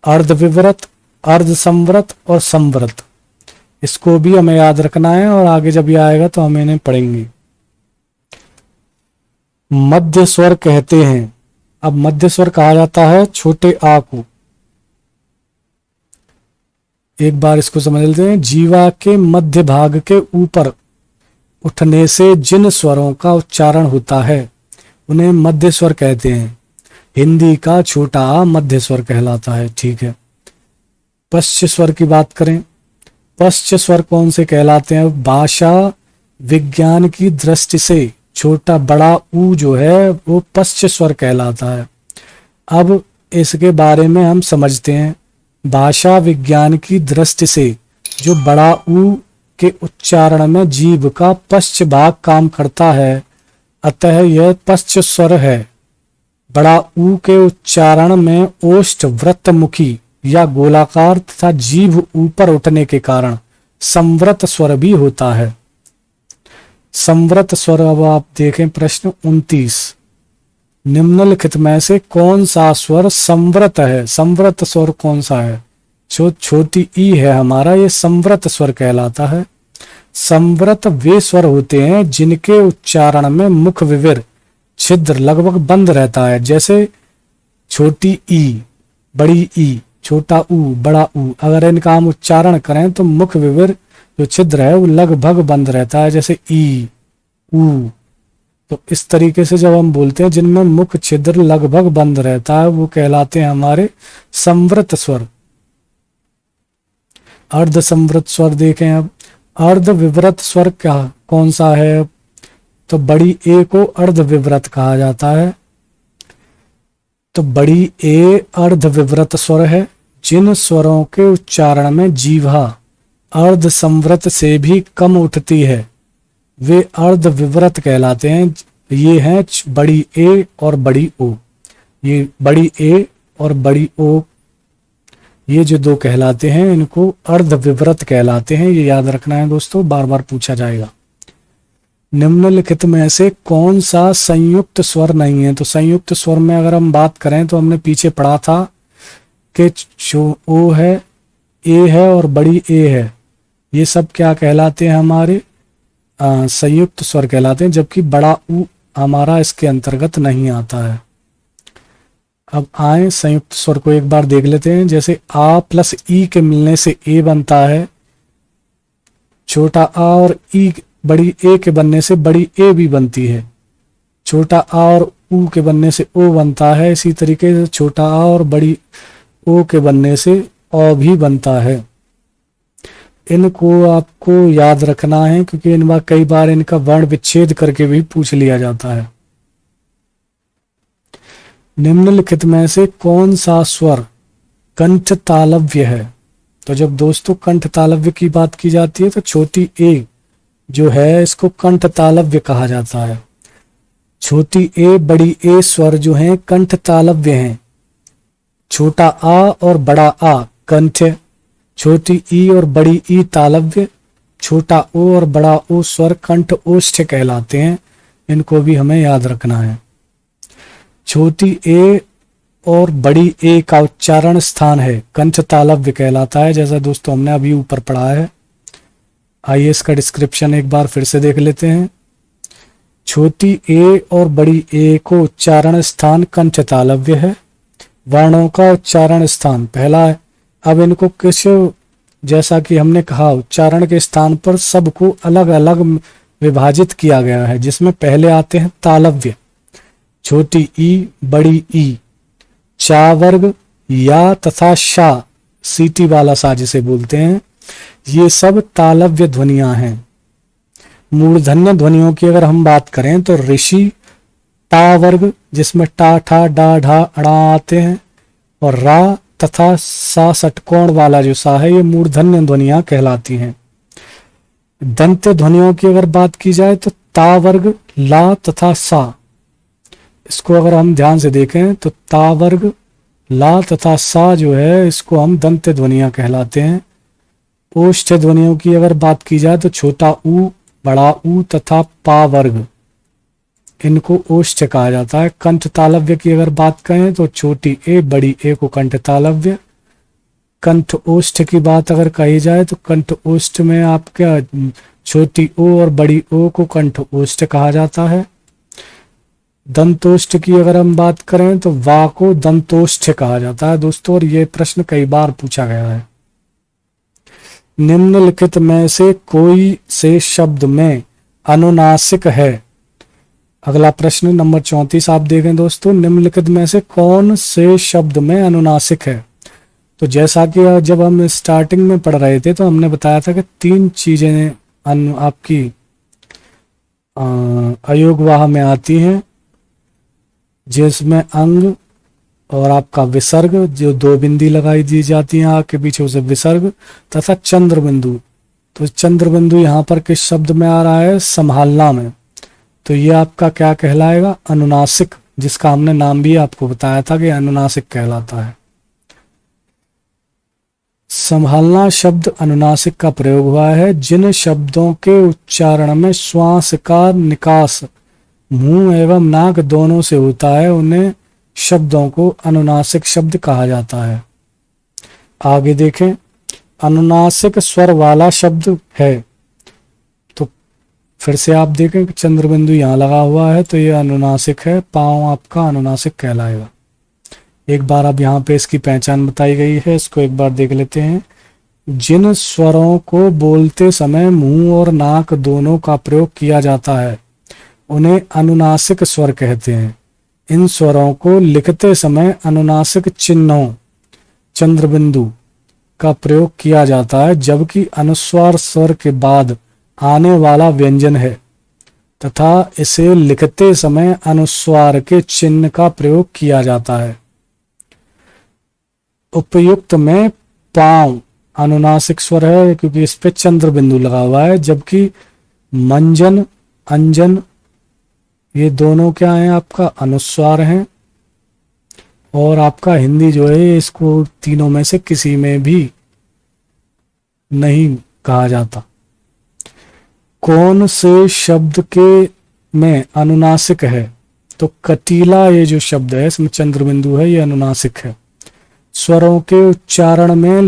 अर्धविवृत, अर्धसंवृत और संवृत। इसको भी हमें याद रखना है और आगे जब ये आएगा तो हम इन्हें पढ़ेंगे। मध्य स्वर कहते हैं। अब मध्य स्वर कहा जाता है छोटे आ को। एक बार इसको समझ लेते हैं। जीवा के मध्य भाग के ऊपर उठने से जिन स्वरों का उच्चारण होता है उन्हें मध्य स्वर कहते हैं। हिंदी का छोटा आ मध्य स्वर कहलाता है। ठीक है। पश्च स्वर की बात करें। पश्च स्वर कौन से कहलाते हैं? भाषा विज्ञान की दृष्टि से छोटा बड़ा ऊ जो है वो पश्च स्वर कहलाता है। अब इसके बारे में हम समझते हैं। भाषा विज्ञान की दृष्टि से जो बड़ा ऊ के उच्चारण में जीभ का पश्च भाग काम करता है, अतः यह पश्च स्वर है। बड़ा ऊ के उच्चारण में ओष्ठ वृत्तमुखी या गोलाकार तथा जीभ ऊपर उठने के कारण संवृत स्वर भी होता है। संवृत स्वर, अब आप देखें प्रश्न 29, निम्नलिखित में से कौन सा स्वर संवृत है? संवृत स्वर कौन सा है? छोटी ई है हमारा, ये संवृत स्वर कहलाता है। संवृत वे स्वर होते हैं जिनके उच्चारण में मुख विवर छिद्र लगभग बंद रहता है, जैसे छोटी ई, बड़ी ई, छोटा ऊ, बड़ा ऊ। अगर इनका हम उच्चारण करें तो मुख विवर जो छिद्र है वो लगभग बंद रहता है, जैसे ई, ऊ। तो इस तरीके से जब हम बोलते हैं जिनमें मुख छिद्र लगभग बंद रहता है वो कहलाते हैं हमारे संवृत स्वर। अर्ध संवृत स्वर देखें अब। अर्ध विवृत स्वर क्या कौन सा है? तो बड़ी ए को अर्ध विवृत कहा जाता है। तो बड़ी ए अर्ध विवृत स्वर है। जिन स्वरों के उच्चारण में जीवा अर्ध संवृत से भी कम उठती है वे अर्ध विवृत कहलाते हैं। ये हैं बड़ी ए और बड़ी ओ। ये बड़ी ए और बड़ी ओ, ये जो दो कहलाते हैं इनको अर्ध विवृत कहलाते हैं। ये याद रखना है दोस्तों, बार बार पूछा जाएगा। निम्नलिखित में से कौन सा संयुक्त स्वर नहीं है? तो संयुक्त स्वर में अगर हम बात करें तो हमने पीछे पढ़ा था कि जो ओ है, ए है और बड़ी ए है, ये सब क्या कहलाते हैं? हमारे संयुक्त स्वर कहलाते हैं, जबकि बड़ा ऊ हमारा इसके अंतर्गत नहीं आता है। अब आए संयुक्त स्वर को एक बार देख लेते हैं। जैसे आ प्लस ई के मिलने से ए बनता है, छोटा आ और ई बड़ी ए के बनने से बड़ी ए भी बनती है, छोटा आ और ऊ के बनने से ओ बनता है। इसी तरीके से छोटा आ और बड़ी ओ के बनने से ओ भी बनता है। इनको आपको याद रखना है क्योंकि इन कई बार इनका वर्ण विच्छेद करके भी पूछ लिया जाता है। निम्नलिखित में से कौन सा स्वर कंठ तालव्य है? तो जब दोस्तों कंठ तालव्य की बात की जाती है तो छोटी ए जो है इसको कंठ तालव्य कहा जाता है। छोटी ए बड़ी ए स्वर जो हैं कंठ तालव्य हैं। छोटा आ और बड़ा आ कंठ, छोटी ई और बड़ी ई तालव्य, छोटा ओ और बड़ा ओ स्वर कंठ ओष्ठ कहलाते हैं। इनको भी हमें याद रखना है। छोटी ए और बड़ी ए का उच्चारण स्थान है कंठ तालव्य कहलाता है, जैसा दोस्तों हमने अभी ऊपर पढ़ा है। आइए इसका डिस्क्रिप्शन एक बार फिर से देख लेते हैं। छोटी ए और बड़ी ए को उच्चारण स्थान कंठ तालव्य है। वर्णों का उच्चारण स्थान पहला है। अब इनको किस, जैसा कि हमने कहा उच्चारण के स्थान पर सबको अलग अलग विभाजित किया गया है, जिसमें पहले आते हैं तालव्य, छोटी ई, बड़ी ई, चा वर्ग, या तथा शा, सीटी वाला सा जिसे बोलते हैं, ये सब तालव्य ध्वनियां हैं। मूर्धन्य ध्वनियों की अगर हम बात करें तो ऋषि टा वर्ग, जिसमें टा ठा डा ढा अड़ा आते हैं, और रा तथा सा षटकोण वाला जो सा है ये मूर्धन्य ध्वनियां कहलाती हैं। दंत ध्वनियों की अगर बात की जाए तो ता वर्ग, ला तथा सा, इसको अगर हम ध्यान से देखें तो ता वर्ग, ला तथा सा जो है इसको हम दंत ध्वनियां कहलाते हैं। ओष्ठ ध्वनियों की अगर बात की जाए तो छोटा ऊ, बड़ा ऊ तथा पा वर्ग, इनको ओष्ठ कहा जाता है। कंठ तालव्य की अगर बात करें तो छोटी ए, बड़ी ए को कंठ तालव्य। कंठ ओष्ठ की बात अगर कही जाए तो कंठ ओष्ठ में आपका छोटी ओ और बड़ी ओ को कंठ ओष्ठ कहा जाता है। दंतोष्ठ की अगर हम बात करें तो वा को दंतोष्ठ कहा जाता है दोस्तों, और ये प्रश्न कई बार पूछा गया है। निम्नलिखित में से कोई से शब्द में अनुनासिक है? अगला प्रश्न नंबर 34 आप देखें दोस्तों, निम्नलिखित में से कौन से शब्द में अनुनासिक है? तो जैसा कि जब हम स्टार्टिंग में पढ़ रहे थे तो हमने बताया था कि तीन चीजें आपकी अयोगवाह में आती हैं, जिसमें अंग और आपका विसर्ग, जो दो बिंदी लगाई दी जाती हैं आग के पीछे, उसे विसर्ग, तथा चंद्र बिंदु। तो चंद्र बिंदु यहाँ पर किस शब्द में आ रहा है? संभालना में। तो ये आपका क्या कहलाएगा? अनुनासिक, जिसका हमने नाम भी आपको बताया था कि अनुनासिक कहलाता है। संभालना शब्द अनुनासिक का प्रयोग हुआ है। जिन शब्दों के उच्चारण में श्वास का निकास मुंह एवं नाक दोनों से होता है, उन्हें शब्दों को अनुनासिक शब्द कहा जाता है। आगे देखें, अनुनासिक स्वर वाला शब्द है। तो फिर से आप देखें कि चंद्र बिंदु यहाँ लगा हुआ है, तो ये अनुनासिक है, पाँव आपका अनुनासिक कहलाएगा। एक बार अब यहाँ पे इसकी पहचान बताई गई है, इसको एक बार देख लेते हैं। जिन स्वरों को बोलते समय मुंह और नाक दोनों का प्रयोग किया जाता है, उन्हें अनुनासिक स्वर कहते हैं। इन स्वरों को लिखते समय अनुनासिक चिन्हों चंद्र बिंदु का प्रयोग किया जाता है, जबकि अनुस्वार स्वर के बाद आने वाला व्यंजन है तथा इसे लिखते समय अनुस्वार के चिन्ह का प्रयोग किया जाता है। उपयुक्त में पांव अनुनासिक स्वर है, क्योंकि इस पे चंद्र बिंदु लगा हुआ है, जबकि मंजन, अंजन, ये दोनों क्या हैं? आपका अनुस्वार हैं। और आपका हिंदी जो है, इसको तीनों में से किसी में भी नहीं कहा जाता। कौन से शब्द के में अनुनासिक है? तो कटीला, ये जो शब्द है इसमें चंद्र बिंदु है, ये अनुनासिक है। स्वरों के उच्चारण में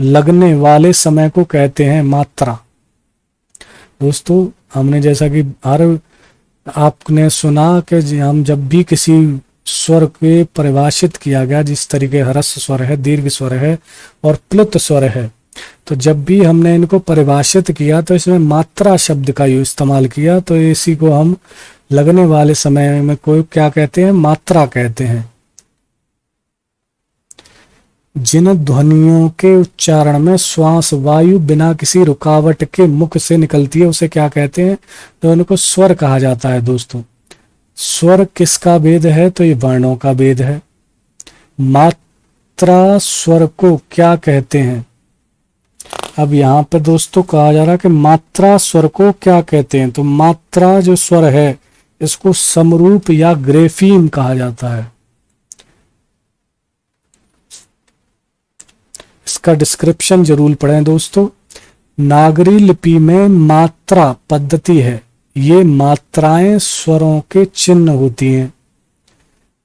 लगने वाले समय को कहते हैं मात्रा। दोस्तों, हमने जैसा कि आपने सुना कि हम जब भी किसी स्वर के परिभाषित किया गया, जिस तरीके ह्रस्व स्वर है, दीर्घ स्वर है और प्लुत स्वर है, तो जब भी हमने इनको परिभाषित किया तो इसमें मात्रा शब्द का इस्तेमाल किया। तो इसी को हम लगने वाले समय में कोई क्या कहते हैं? मात्रा कहते हैं। जिन ध्वनियों के उच्चारण में श्वास वायु बिना किसी रुकावट के मुख से निकलती है, उसे क्या कहते हैं? तो उनको स्वर कहा जाता है। दोस्तों, स्वर किसका भेद है? तो ये वर्णों का भेद है। मात्रा स्वर को क्या कहते हैं? अब यहाँ पर दोस्तों कहा जा रहा है कि मात्रा स्वर को क्या कहते हैं। तो मात्रा जो स्वर है, इसको समरूप या ग्रेफीम कहा जाता है। इसका डिस्क्रिप्शन जरूर पढ़ें दोस्तों। नागरी लिपि में मात्रा पद्धति है। ये मात्राएं स्वरों के चिन्ह होती हैं।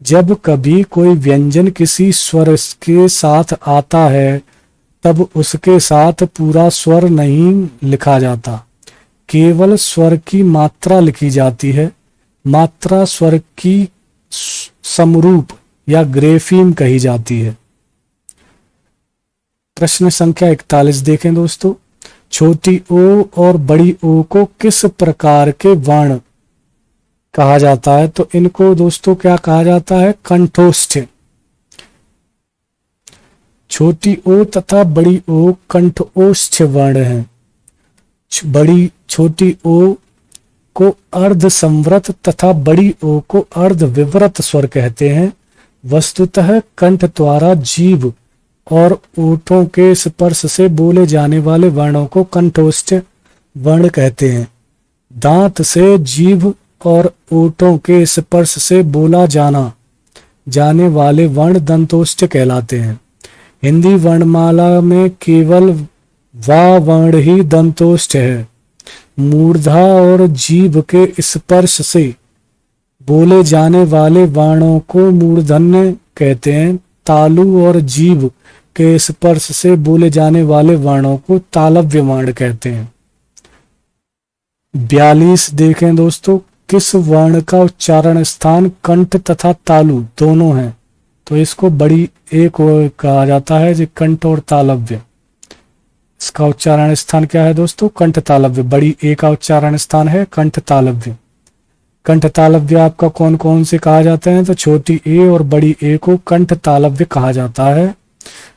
जब कभी कोई व्यंजन किसी स्वर के साथ आता है, तब उसके साथ पूरा स्वर नहीं लिखा जाता, केवल स्वर की मात्रा लिखी जाती है। मात्रा स्वर की समरूप या ग्रेफीम कही जाती है। प्रश्न संख्या 41 देखें दोस्तों। छोटी ओ और बड़ी ओ को किस प्रकार के वर्ण कहा जाता है? तो इनको दोस्तों क्या कहा जाता है? कंठोष्ठ। छोटी ओ तथा बड़ी ओ कंठोष्ठ वर्ण हैं। छोटी ओ को अर्ध संवृत तथा बड़ी ओ को अर्ध विवृत स्वर कहते हैं। वस्तुतः कंठ द्वारा जीभ और ओठों के स्पर्श से बोले जाने वाले वर्णों को कंठोष्ठ वर्ण कहते हैं। दांत से जीभ और ओठों के स्पर्श से बोला जाने वाले वर्ण दंतोष्ठ कहलाते हैं। हिंदी वर्णमाला में केवल वा वर्ण ही दंतोष्ठ है। मूर्धा और जीभ के स्पर्श से बोले जाने वाले वर्णों को मूर्धन्य कहते हैं। तालु और जीभ के स्पर्श से बोले जाने वाले वर्णों को तालव्य वर्ण कहते हैं। 42 देखें दोस्तों। किस वर्ण का उच्चारण स्थान कंठ तथा तालु दोनों हैं? तो इसको बड़ी ए को कहा जाता है, जो कंठ और तालव्य। इसका उच्चारण स्थान क्या है दोस्तों? कंठ तालव्य। बड़ी ए का उच्चारण स्थान है कंठ तालव्य। कंठ तालव्य आपका कौन कौन से कहा जाते हैं? तो छोटी ए और बड़ी ए को कंठ तालव्य कहा जाता है।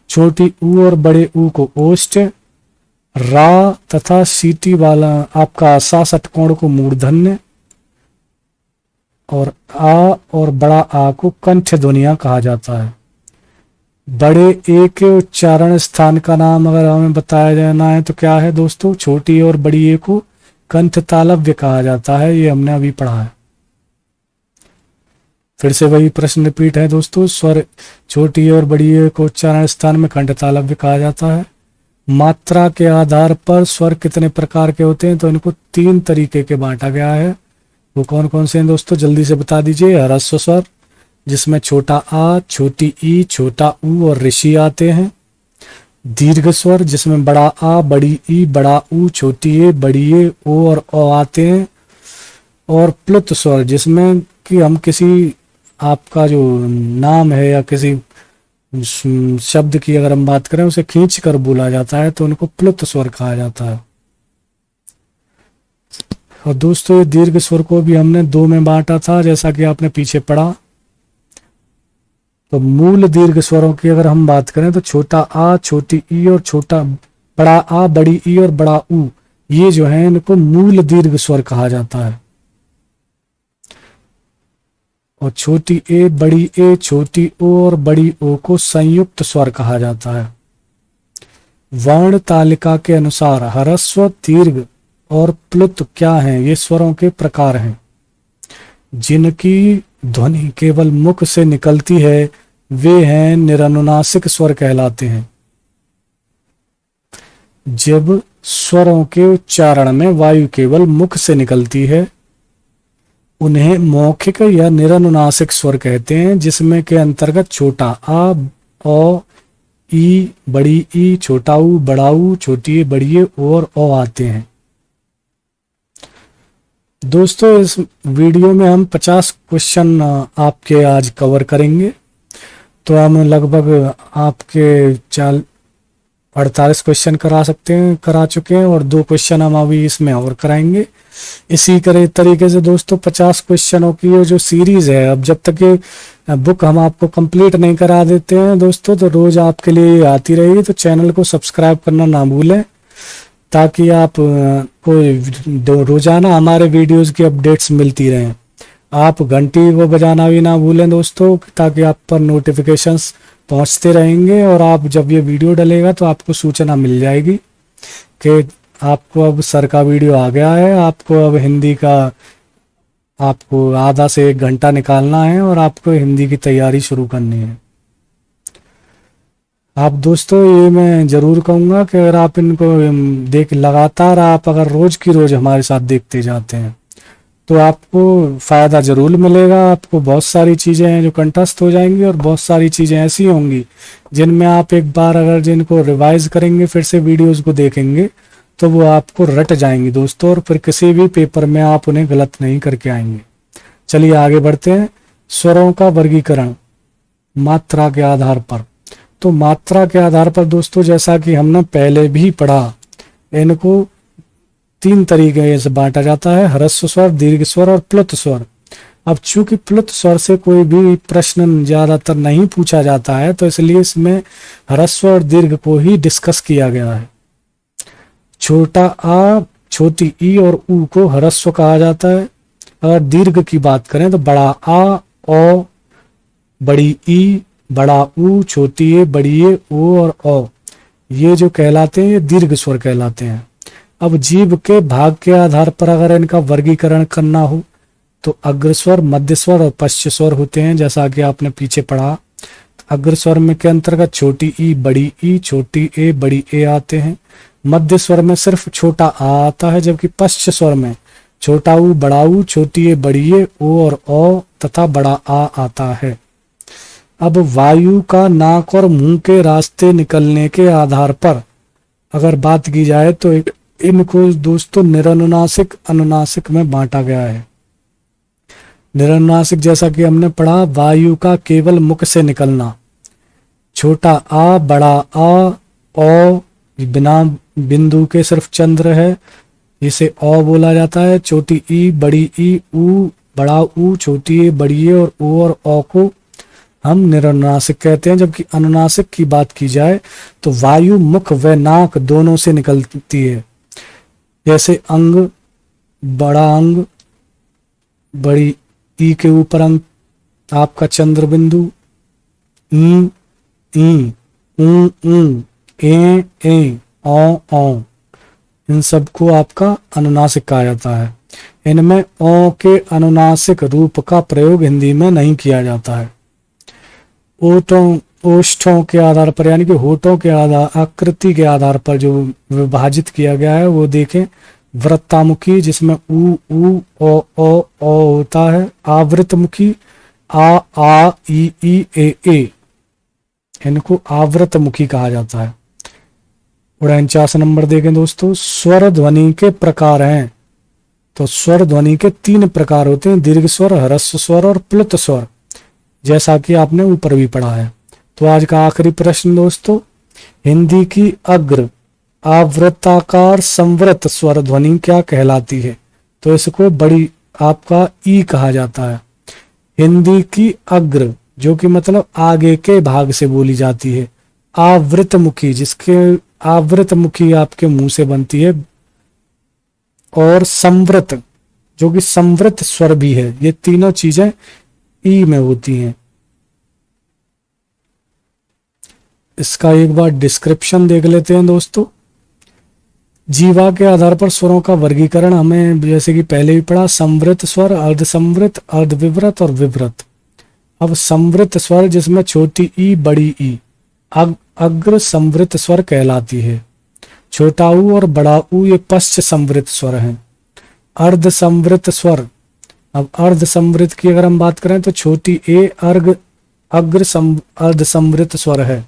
छोटी ऊ और बड़े ऊ को ओष्ठ, रा तथा सीटी वाला आपका सा षटकोण को मूर्धन्य और आ और बड़ा आ को कंठ ध्वनियां कहा जाता है। बड़े ए के उच्चारण स्थान का नाम अगर हमें बताया जाना है तो क्या है दोस्तों? छोटी और बड़ी ए को कंठ तालव्य कहा जाता है, ये हमने अभी पढ़ा है। फिर से वही प्रश्न रिपीट है दोस्तों, स्वर छोटी और बड़ी ए को उच्चारण स्थान में कंठ तालव्य कहा जाता है। मात्रा के आधार पर स्वर कितने प्रकार के होते हैं? तो इनको 3 तरीके के बांटा गया है। वो कौन कौन से हैं दोस्तों, जल्दी से बता दीजिए। ह्रस्व स्वर जिसमें छोटा आ, छोटी ई, छोटा ऊ और ऋषि आते हैं। दीर्घ स्वर जिसमें बड़ा आ, बड़ी ई, बड़ा ऊ, छोटी ए, बड़ी ए, ओ और ओ आते हैं। और प्लुत स्वर जिसमें कि हम किसी आपका जो नाम है या किसी शब्द की अगर हम बात करें उसे खींच कर बोला जाता है तो उनको प्लुत स्वर कहा जाता है। और दोस्तों ये दीर्घ स्वर को भी हमने 2 में बांटा था, जैसा कि आपने पीछे पढ़ा। तो मूल दीर्घ स्वरों की अगर हम बात करें तो छोटा आ, छोटी ई और छोटा बड़ा आ, बड़ी ई और बड़ा ऊ, ये जो है इनको मूल दीर्घ स्वर कहा जाता है। और छोटी ए, छोटी ओ और बड़ी ओ को संयुक्त स्वर कहा जाता है। वर्ण तालिका के अनुसार ह्रस्व, दीर्घ और प्लुत क्या हैं? ये स्वरों के प्रकार हैं जिनकी ध्वनि केवल मुख से निकलती है, वे हैं निरनुनासिक स्वर कहलाते हैं। जब स्वरों के उच्चारण में वायु केवल मुख से निकलती है उन्हें मौखिक या निरनुनासिक स्वर कहते हैं, जिसमें के अंतर्गत छोटा आ, ओ, ई, बड़ी ई, छोटा ऊ, बड़ा ऊ, छोटी ए, बड़ी ए, ओ और ओ आते हैं। दोस्तों इस वीडियो में हम 50 क्वेश्चन आपके आज कवर करेंगे। तो हम लगभग आपके 48 क्वेश्चन करा चुके हैं और 2 क्वेश्चन हम अभी इसमें और कराएंगे। इसी तरीके से दोस्तों 50 क्वेश्चनों की ये जो सीरीज है, अब जब तक ये बुक हम आपको कंप्लीट नहीं करा देते हैं दोस्तों तो रोज आपके लिए आती रहेगी। तो चैनल को सब्सक्राइब करना ना भूलें ताकि आप को रोजाना हमारे वीडियोस की अपडेट्स मिलती रहें। आप घंटी को बजाना भी ना भूलें दोस्तों, ताकि आप पर नोटिफिकेशंस पहुंचते रहेंगे और आप जब ये वीडियो डलेगा तो आपको सूचना मिल जाएगी कि आपको अब सर का वीडियो आ गया है। आपको अब हिंदी का आपको आधा से 1 घंटा निकालना है और आपको हिंदी की तैयारी शुरू करनी है। आप दोस्तों ये मैं जरूर कहूँगा कि अगर आप इनको लगातार आप अगर रोज की रोज हमारे साथ देखते जाते हैं तो आपको फ़ायदा ज़रूर मिलेगा। आपको बहुत सारी चीज़ें हैं जो कंठस्थ हो जाएंगी और बहुत सारी चीज़ें ऐसी होंगी जिनमें आप एक बार अगर जिनको रिवाइज करेंगे, फिर से वीडियोस को देखेंगे तो वो आपको रट जाएंगी दोस्तों, और फिर किसी भी पेपर में आप उन्हें गलत नहीं करके आएंगे। चलिए आगे बढ़ते हैं। स्वरों का वर्गीकरण मात्रा के आधार पर। तो मात्रा के आधार पर दोस्तों जैसा कि हमने पहले भी पढ़ा, इनको 3 तरीके से बांटा जाता है, ह्रस्व स्वर, दीर्घ स्वर और प्लुत स्वर। अब चूंकि प्लुत स्वर से कोई भी प्रश्न ज्यादातर नहीं पूछा जाता है तो इसलिए इसमें ह्रस्व और दीर्घ को ही डिस्कस किया गया है। छोटा आ, छोटी ई और ऊ को ह्रस्व कहा जाता है। अगर दीर्घ की बात करें तो बड़ा आ, ओ, बड़ी ई, बड़ा ऊ, छोटी ए, बड़ी ए, ओ और ओ, ये जो कहलाते हैं ये दीर्घ स्वर कहलाते हैं। अब जीभ के भाग के आधार पर अगर इनका वर्गीकरण करना हो तो अग्रस्वर, मध्य स्वर और पश्च स्वर होते हैं, जैसा कि आपने पीछे पढ़ा। अग्रस्वर में के अंतर्गत छोटी ई, बड़ी ई, छोटी ए, बड़ी ए आते हैं। मध्य स्वर में सिर्फ छोटा आ आता है, जबकि पश्च स्वर में छोटा ऊ, बड़ा ऊ, छोटी ए, बड़ी ए, ओ और ओ तथा बड़ा आ आता है। अब वायु का नाक और मुंह के रास्ते निकलने के आधार पर अगर बात की जाए तो इनको दोस्तों निरनुनासिक, अनुनासिक में बांटा गया है। निरनुनासिक जैसा कि हमने पढ़ा, वायु का केवल मुख से निकलना। छोटा आ, बड़ा आ, ओ बिना बिंदु के सिर्फ चंद्र है, इसे ओ बोला जाता है। छोटी ई, बड़ी ई, ऊ, बड़ा ऊ, छोटी ए, बड़ी ए और ओ और ओ को हम निरनुनासिक कहते हैं। जबकि अनुनासिक की बात की जाए तो वायु मुख व नाक दोनों से निकलती है। जैसे अंग, बड़ा अंग, बड़ी ई के ऊपर अंग, आपका चंद्र बिंदु, ई ई, ऊ ऊ, ए ए, औ औ, इन सबको आपका अनुनासिक कहा जाता है। इनमें ओ के अनुनासिक रूप का प्रयोग हिंदी में नहीं किया जाता है। ओठों ओष्ठों के आधार पर यानी कि होठों के आधार आकृति के आधार पर जो विभाजित किया गया है वो देखें। वृत्तामुखी जिसमें ऊ ओ होता है। आवृतमुखी आ ई ए, इनको आवृतमुखी कहा जाता है। 49 नंबर देखें दोस्तों, स्वर ध्वनि के प्रकार हैं। तो स्वर ध्वनि के 3 प्रकार होते हैं, दीर्घ स्वर, ह्रस्व स्वर और प्लुत स्वर, जैसा कि आपने ऊपर भी पढ़ा है। तो आज का आखिरी प्रश्न दोस्तों, हिंदी की अग्र आवृत्ताकार संवृत स्वर ध्वनि क्या कहलाती है? तो इसको बड़ी आपका ई कहा जाता है। हिंदी की अग्र जो कि मतलब आगे के भाग से बोली जाती है। आवृतमुखी जिसके आवृतमुखी आपके मुंह से बनती है। और संवृत जो कि संवृत स्वर भी है। ये तीनों चीजें ई में होती हैं। इसका एक बार डिस्क्रिप्शन देख लेते हैं दोस्तों। जीवा के आधार पर स्वरों का वर्गीकरण हमें जैसे कि पहले भी पढ़ा, संवृत स्वर, अर्धसंवृत, अर्धविवृत और विवृत। अब संवृत स्वर जिसमें छोटी ई बड़ी ई अग्र संवृत स्वर कहलाती है। छोटा ऊ और बड़ा ऊ ये पश्च संवृत स्वर हैं। अर्ध संवृत स्वर, अब अर्ध संवृत की अगर हम बात करें तो छोटी ए अग्र अर्ध संवृत स्वर है।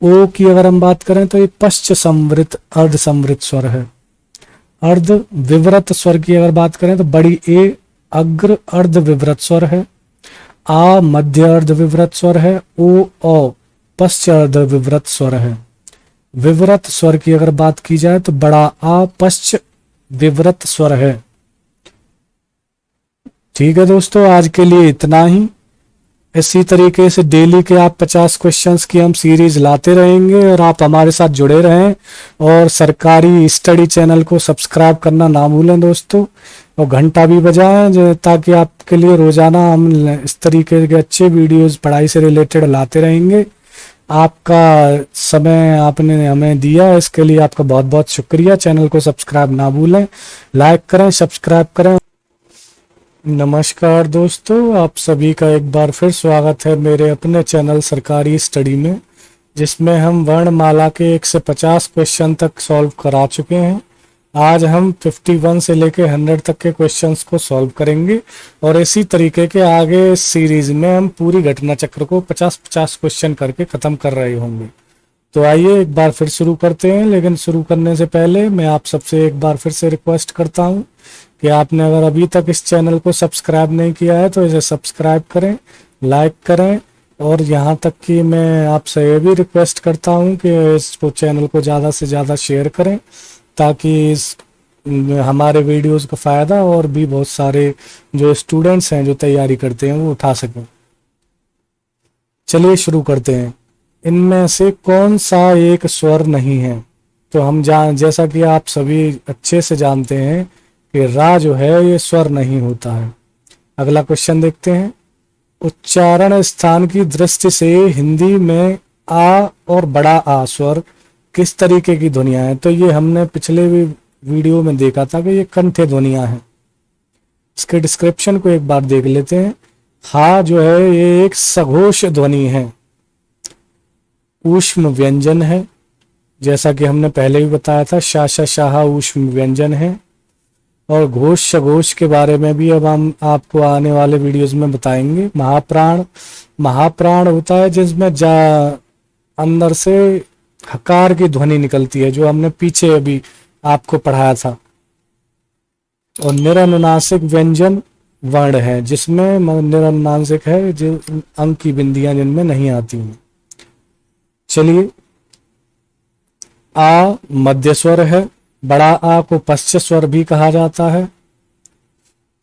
ओ की अगर हम बात करें तो ये पश्च संवृत अर्ध संवृत स्वर है। अर्ध विवृत स्वर की अगर बात करें तो बड़ी ए अग्र अर्ध विवृत स्वर है। आ मध्य अर्ध विवृत स्वर है। ओ पश्च अर्ध विवृत स्वर है। विवृत स्वर की अगर बात की जाए तो बड़ा आ पश्च विवृत स्वर है। ठीक है दोस्तों, आज के लिए इतना ही। इसी तरीके से डेली के आप 50 क्वेश्चंस की हम सीरीज लाते रहेंगे और आप हमारे साथ जुड़े रहें। और सरकारी स्टडी चैनल को सब्सक्राइब करना ना भूलें दोस्तों, और घंटा भी बजाएं ताकि आपके लिए रोजाना हम इस तरीके के अच्छे वीडियोस पढ़ाई से रिलेटेड लाते रहेंगे। आपका समय आपने हमें दिया, इसके लिए आपका बहुत बहुत शुक्रिया। चैनल को सब्सक्राइब ना भूलें, लाइक करें, सब्सक्राइब करें। नमस्कार दोस्तों, आप सभी का एक बार फिर स्वागत है मेरे अपने चैनल सरकारी स्टडी में, जिसमें हम वर्णमाला के 1 से 50 क्वेश्चन तक सॉल्व करा चुके हैं। आज हम 51 से लेके 100 तक के क्वेश्चंस को सॉल्व करेंगे और इसी तरीके के आगे इस सीरीज में हम पूरी घटना चक्र को 50-50 क्वेश्चन करके खत्म कर रहे होंगे। तो आइए एक बार फिर शुरू करते हैं, लेकिन शुरू करने से पहले मैं आप सबसे एक बार फिर से रिक्वेस्ट करता हूं कि आपने अगर अभी तक इस चैनल को सब्सक्राइब नहीं किया है तो इसे सब्सक्राइब करें, लाइक करें, और यहाँ तक कि मैं आपसे ये भी रिक्वेस्ट करता हूँ कि इसको चैनल को ज़्यादा से ज़्यादा शेयर करें ताकि इस हमारे वीडियोस का फ़ायदा और भी बहुत सारे जो स्टूडेंट्स हैं जो तैयारी करते हैं वो उठा सकें। चलिए शुरू करते हैं। इनमें से कौन सा एक स्वर नहीं है? तो हम जैसा कि आप सभी अच्छे से जानते हैं कि रा जो है ये स्वर नहीं होता है। अगला क्वेश्चन देखते हैं। उच्चारण स्थान की दृष्टि से हिंदी में आ और बड़ा आ स्वर किस तरीके की ध्वनियां हैं? तो ये हमने पिछले भी वीडियो में देखा था कि ये कंठे ध्वनियां हैं। इसके डिस्क्रिप्शन को एक बार देख लेते हैं। हा जो है ये एक सघोष ध्वनि है, ऊष्म व्यंजन है, जैसा कि हमने पहले भी बताया था। शाह शाह ऊष्म व्यंजन है। और घोष सघोष के बारे में भी अब हम आपको आने वाले वीडियोस में बताएंगे। महाप्राण, महाप्राण होता है जिसमें अंदर से हकार की ध्वनि निकलती है, जो हमने पीछे अभी आपको पढ़ाया था। और निरनुनासिक व्यंजन वर्ण है जिसमें निरनुनासिक है, जो अंक की बिंदियां जिनमें नहीं आती हैं। चलिए, आ मध्य स्वर है, बड़ा आ को पश्च स्वर भी कहा जाता है।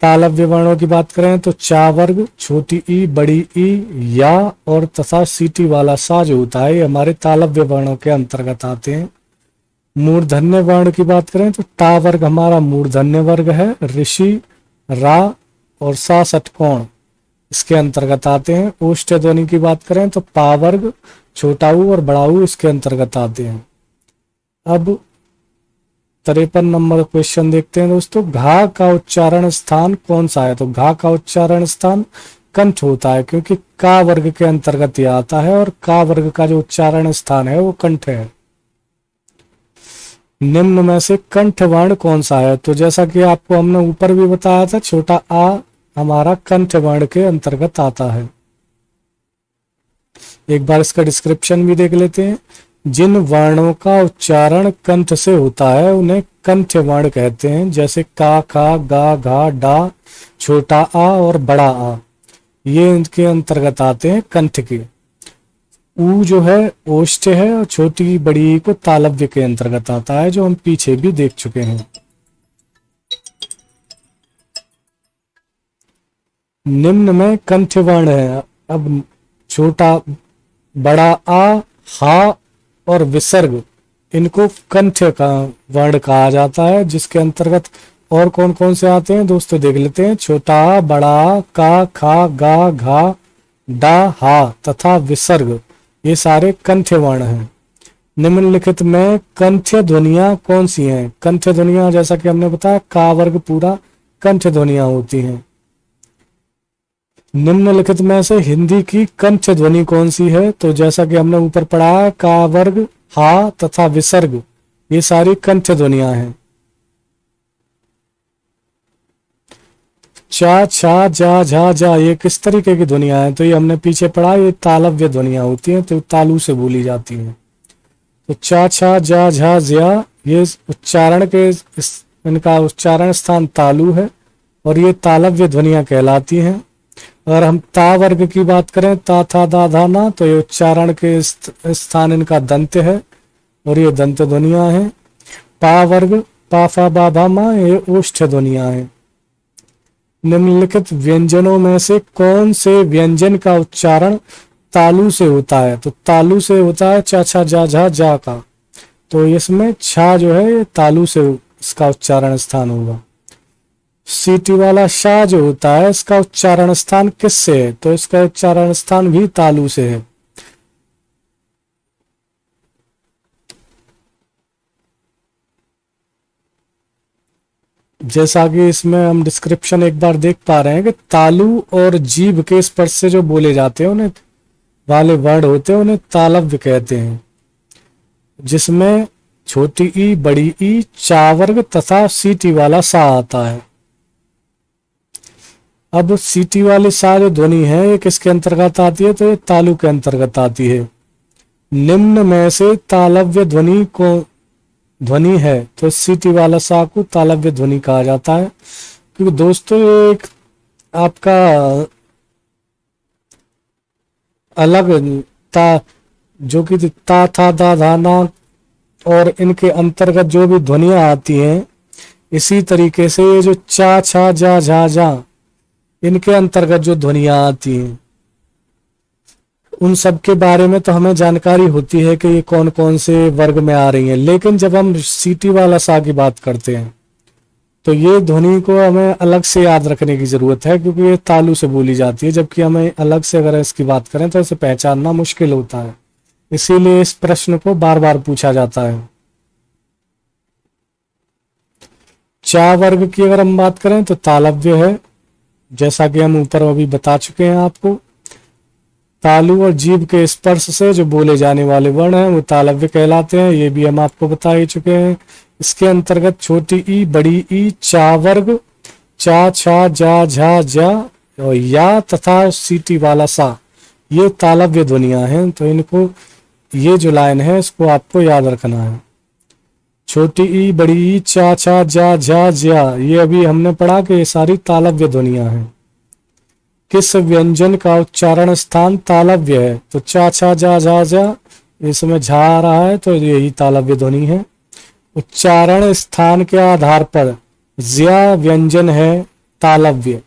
तालव्य वर्णों की बात करें तो चा वर्ग, छोटी ई, बड़ी ई, या और तथा सीटी वाला सा जो होता है ये हमारे तालव्य वर्णों के अंतर्गत आते हैं। मूर्धन्य वर्ण की बात करें तो टा वर्ग हमारा मूर्धन्य वर्ग है, ऋषि, रा और सा षटकोण इसके अंतर्गत आते हैं। ओष्ठ ध्वनि की बात करें तो पा वर्ग, छोटा ऊ और बड़ा ऊ इसके अंतर्गत आते हैं। अब 53 नंबर क्वेश्चन देखते हैं दोस्तों, घा का उच्चारण स्थान कौन सा है? तो घा का उच्चारण स्थान कंठ होता है, क्योंकि का वर्ग के अंतर्गत यह आता है और का वर्ग का जो उच्चारण स्थान है वो कंठ है। निम्न में से कंठ वर्ण कौन सा है? तो जैसा कि आपको हमने ऊपर भी बताया था, छोटा आ हमारा कंठ वर्ण के अंतर्गत आता है। एक बार इसका डिस्क्रिप्शन भी देख लेते हैं। जिन वर्णों का उच्चारण कंठ से होता है उन्हें कंठ वर्ण कहते हैं, जैसे का, खा, गा, घा, डा, छोटा आ और बड़ा आ, ये इनके अंतर्गत आते हैं कंठ के। ऊ जो है ओष्ठ है और छोटी बड़ी ई को तालव्य के अंतर्गत आता है, जो हम पीछे भी देख चुके हैं। निम्न में कंठ वर्ण है। अब छोटा बड़ा आ, हा और विसर्ग इनको कंठ का वर्ण कहा जाता है, जिसके अंतर्गत और कौन कौन से आते हैं दोस्तों देख लेते हैं। छोटा आ, बड़ा आ, का, खा, गा, घा, डा, हा तथा विसर्ग ये सारे कंठ वर्ण हैं। निम्नलिखित में कंठ ध्वनियां कौन सी हैं? कंठ ध्वनियां जैसा कि हमने बताया का वर्ग पूरा कंठ ध्वनियां होती हैं। निम्नलिखित में से हिंदी की कंठ ध्वनि कौन सी है? तो जैसा कि हमने ऊपर पढ़ा है, का वर्ग, हा तथा विसर्ग ये सारी कंठ ध्वनियां हैं। चा, छा, जा, झा, जा ये किस तरीके की ध्वनियां हैं? तो ये हमने पीछे पढ़ा, ये तालव्य ध्वनियां होती हैं, तो तालु से बोली जाती हैं। तो चा, छा, जा, झा, ज्या ये उच्चारण के इनका उच्चारण स्थान तालु है और ये तालव्य ध्वनियां कहलाती हैं। अगर हम ता वर्ग की बात करें, ता, था, दा, धा, ना, तो ये उच्चारण के स्थान इनका दंत है और ये दंत ध्वनियां हैं। पा वर्ग, पा, फा, बा, भा, मा ये ओष्ठ ध्वनियां हैं। निम्नलिखित व्यंजनों में से कौन से व्यंजन का उच्चारण तालु से होता है? तो तालु से होता है चा, छा, जा, झा, जा का, तो इसमें छा जो है ये तालु से इसका उच्चारण स्थान होगा। सीटी वाला शाह जो होता है इसका उच्चारण स्थान किससे है? तो इसका उच्चारण स्थान भी तालु से है। जैसा कि इसमें हम डिस्क्रिप्शन एक बार देख पा रहे हैं कि तालु और जीभ के स्पर्श से जो बोले जाते हैं उन्हें वाले वर्ड होते हैं उन्हें तालव्य कहते हैं, जिसमें छोटी ई, बड़ी ई, चा वर्ग तथा सीटी वाला सा आता है। अब सीटी वाली सा जो ध्वनि है ये किसके अंतर्गत आती है? तो ये तालु के अंतर्गत आती है। निम्न में से तालव्य ध्वनि को ध्वनि है तो सीटी वाला सा को तालव्य ध्वनि कहा जाता है, क्योंकि दोस्तों ये एक आपका अलग ता जो कि ता, था, दा, धा, ना और इनके अंतर्गत जो भी ध्वनियां आती हैं, इसी तरीके से ये जो चा, छा, जा, झा, जा इनके अंतर्गत जो ध्वनियां आती हैं उन सब के बारे में तो हमें जानकारी होती है कि ये कौन कौन से वर्ग में आ रही हैं, लेकिन जब हम सीटी वाला सा की बात करते हैं तो ये ध्वनि को हमें अलग से याद रखने की जरूरत है, क्योंकि ये तालु से बोली जाती है, जबकि हमें अलग से अगर इसकी बात करें तो इसे पहचानना मुश्किल होता है। इसीलिए इस प्रश्न को बार बार पूछा जाता है। चा वर्ग की अगर हम बात करें तो तालव्य है, जैसा कि हम ऊपर अभी बता चुके हैं आपको। तालु और जीभ के स्पर्श से जो बोले जाने वाले वर्ण हैं वो तालव्य कहलाते हैं, ये भी हम आपको बता ही चुके हैं। इसके अंतर्गत छोटी ई, बड़ी ई, चा वर्ग, चा, छा, जा, झा, जा और या तथा सीटी वाला सा ये तालव्य ध्वनियां हैं, तो इनको ये जो लाइन है इसको आपको याद रखना है। छोटी ई, बड़ी ई, चा, छा, जा, झा, ज्या ये अभी हमने पढ़ा कि ये सारी तालव्य ध्वनियां हैं। किस व्यंजन का उच्चारण स्थान तालव्य है? तो चा, छा, जा, झा, जा इसमें झा आ रहा है तो यही तालव्य ध्वनि है। उच्चारण स्थान के आधार पर ज्या व्यंजन है तालव्य।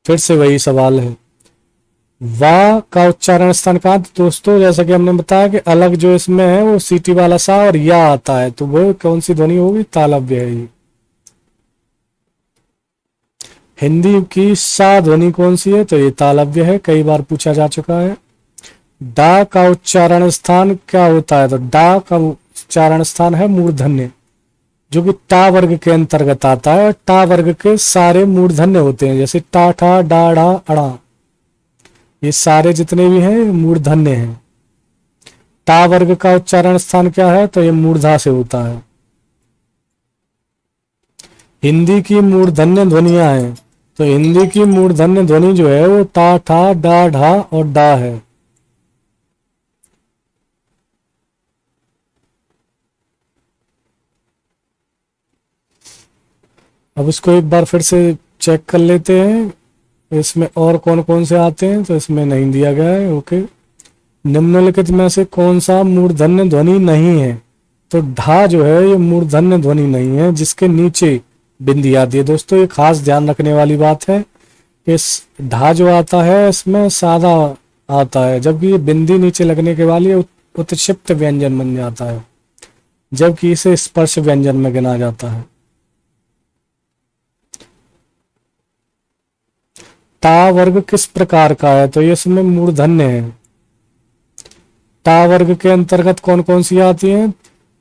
फिर से वही सवाल है, वा का उच्चारण स्थान कहाँ? तो दोस्तों जैसा कि हमने बताया कि अलग जो इसमें है वो सीटी वाला सा और या आता है, तो वो कौन सी ध्वनि होगी? तालव्य है ये। हिंदी की सा ध्वनि कौन सी है? तो ये तालव्य है, कई बार पूछा जा चुका है। डा का उच्चारण स्थान क्या होता है? तो डा का उच्चारण स्थान है मूर्धन्य, जो कि टा वर्ग के अंतर्गत आता है। टा वर्ग के सारे मूर्धन्य होते हैं, जैसे टा, ठा, डा, डा, अड़ा, ये सारे जितने भी हैं मूर्धन्य हैं। टा वर्ग का उच्चारण स्थान क्या है? तो ये मूर्धा से होता है। हिंदी की मूर्धन्य ध्वनियां हैं, तो हिंदी की मूर्धन्य ध्वनि जो है वो टा, ठा, डा, ढा और डा है। अब इसको एक बार फिर से चेक कर लेते हैं, इसमें और कौन कौन से आते हैं। तो इसमें नहीं दिया गया है। ओके, निम्नलिखित में से कौन सा मूर्धन्य ध्वनि नहीं है? तो ढा जो है ये मूर्धन्य ध्वनि नहीं है, जिसके नीचे बिंदी आती है। दोस्तों ये खास ध्यान रखने वाली बात है, इस ढा जो आता है इसमें सादा आता है, जबकि ये बिंदी नीचे लगने के बाद ये उत्क्षिप्त व्यंजन बन जाता है, जबकि इसे स्पर्श व्यंजन में गिना जाता है। टा वर्ग किस प्रकार का है? तो ये इसमें मूर्धन्य है। टा वर्ग के अंतर्गत कौन कौन सी आती हैं?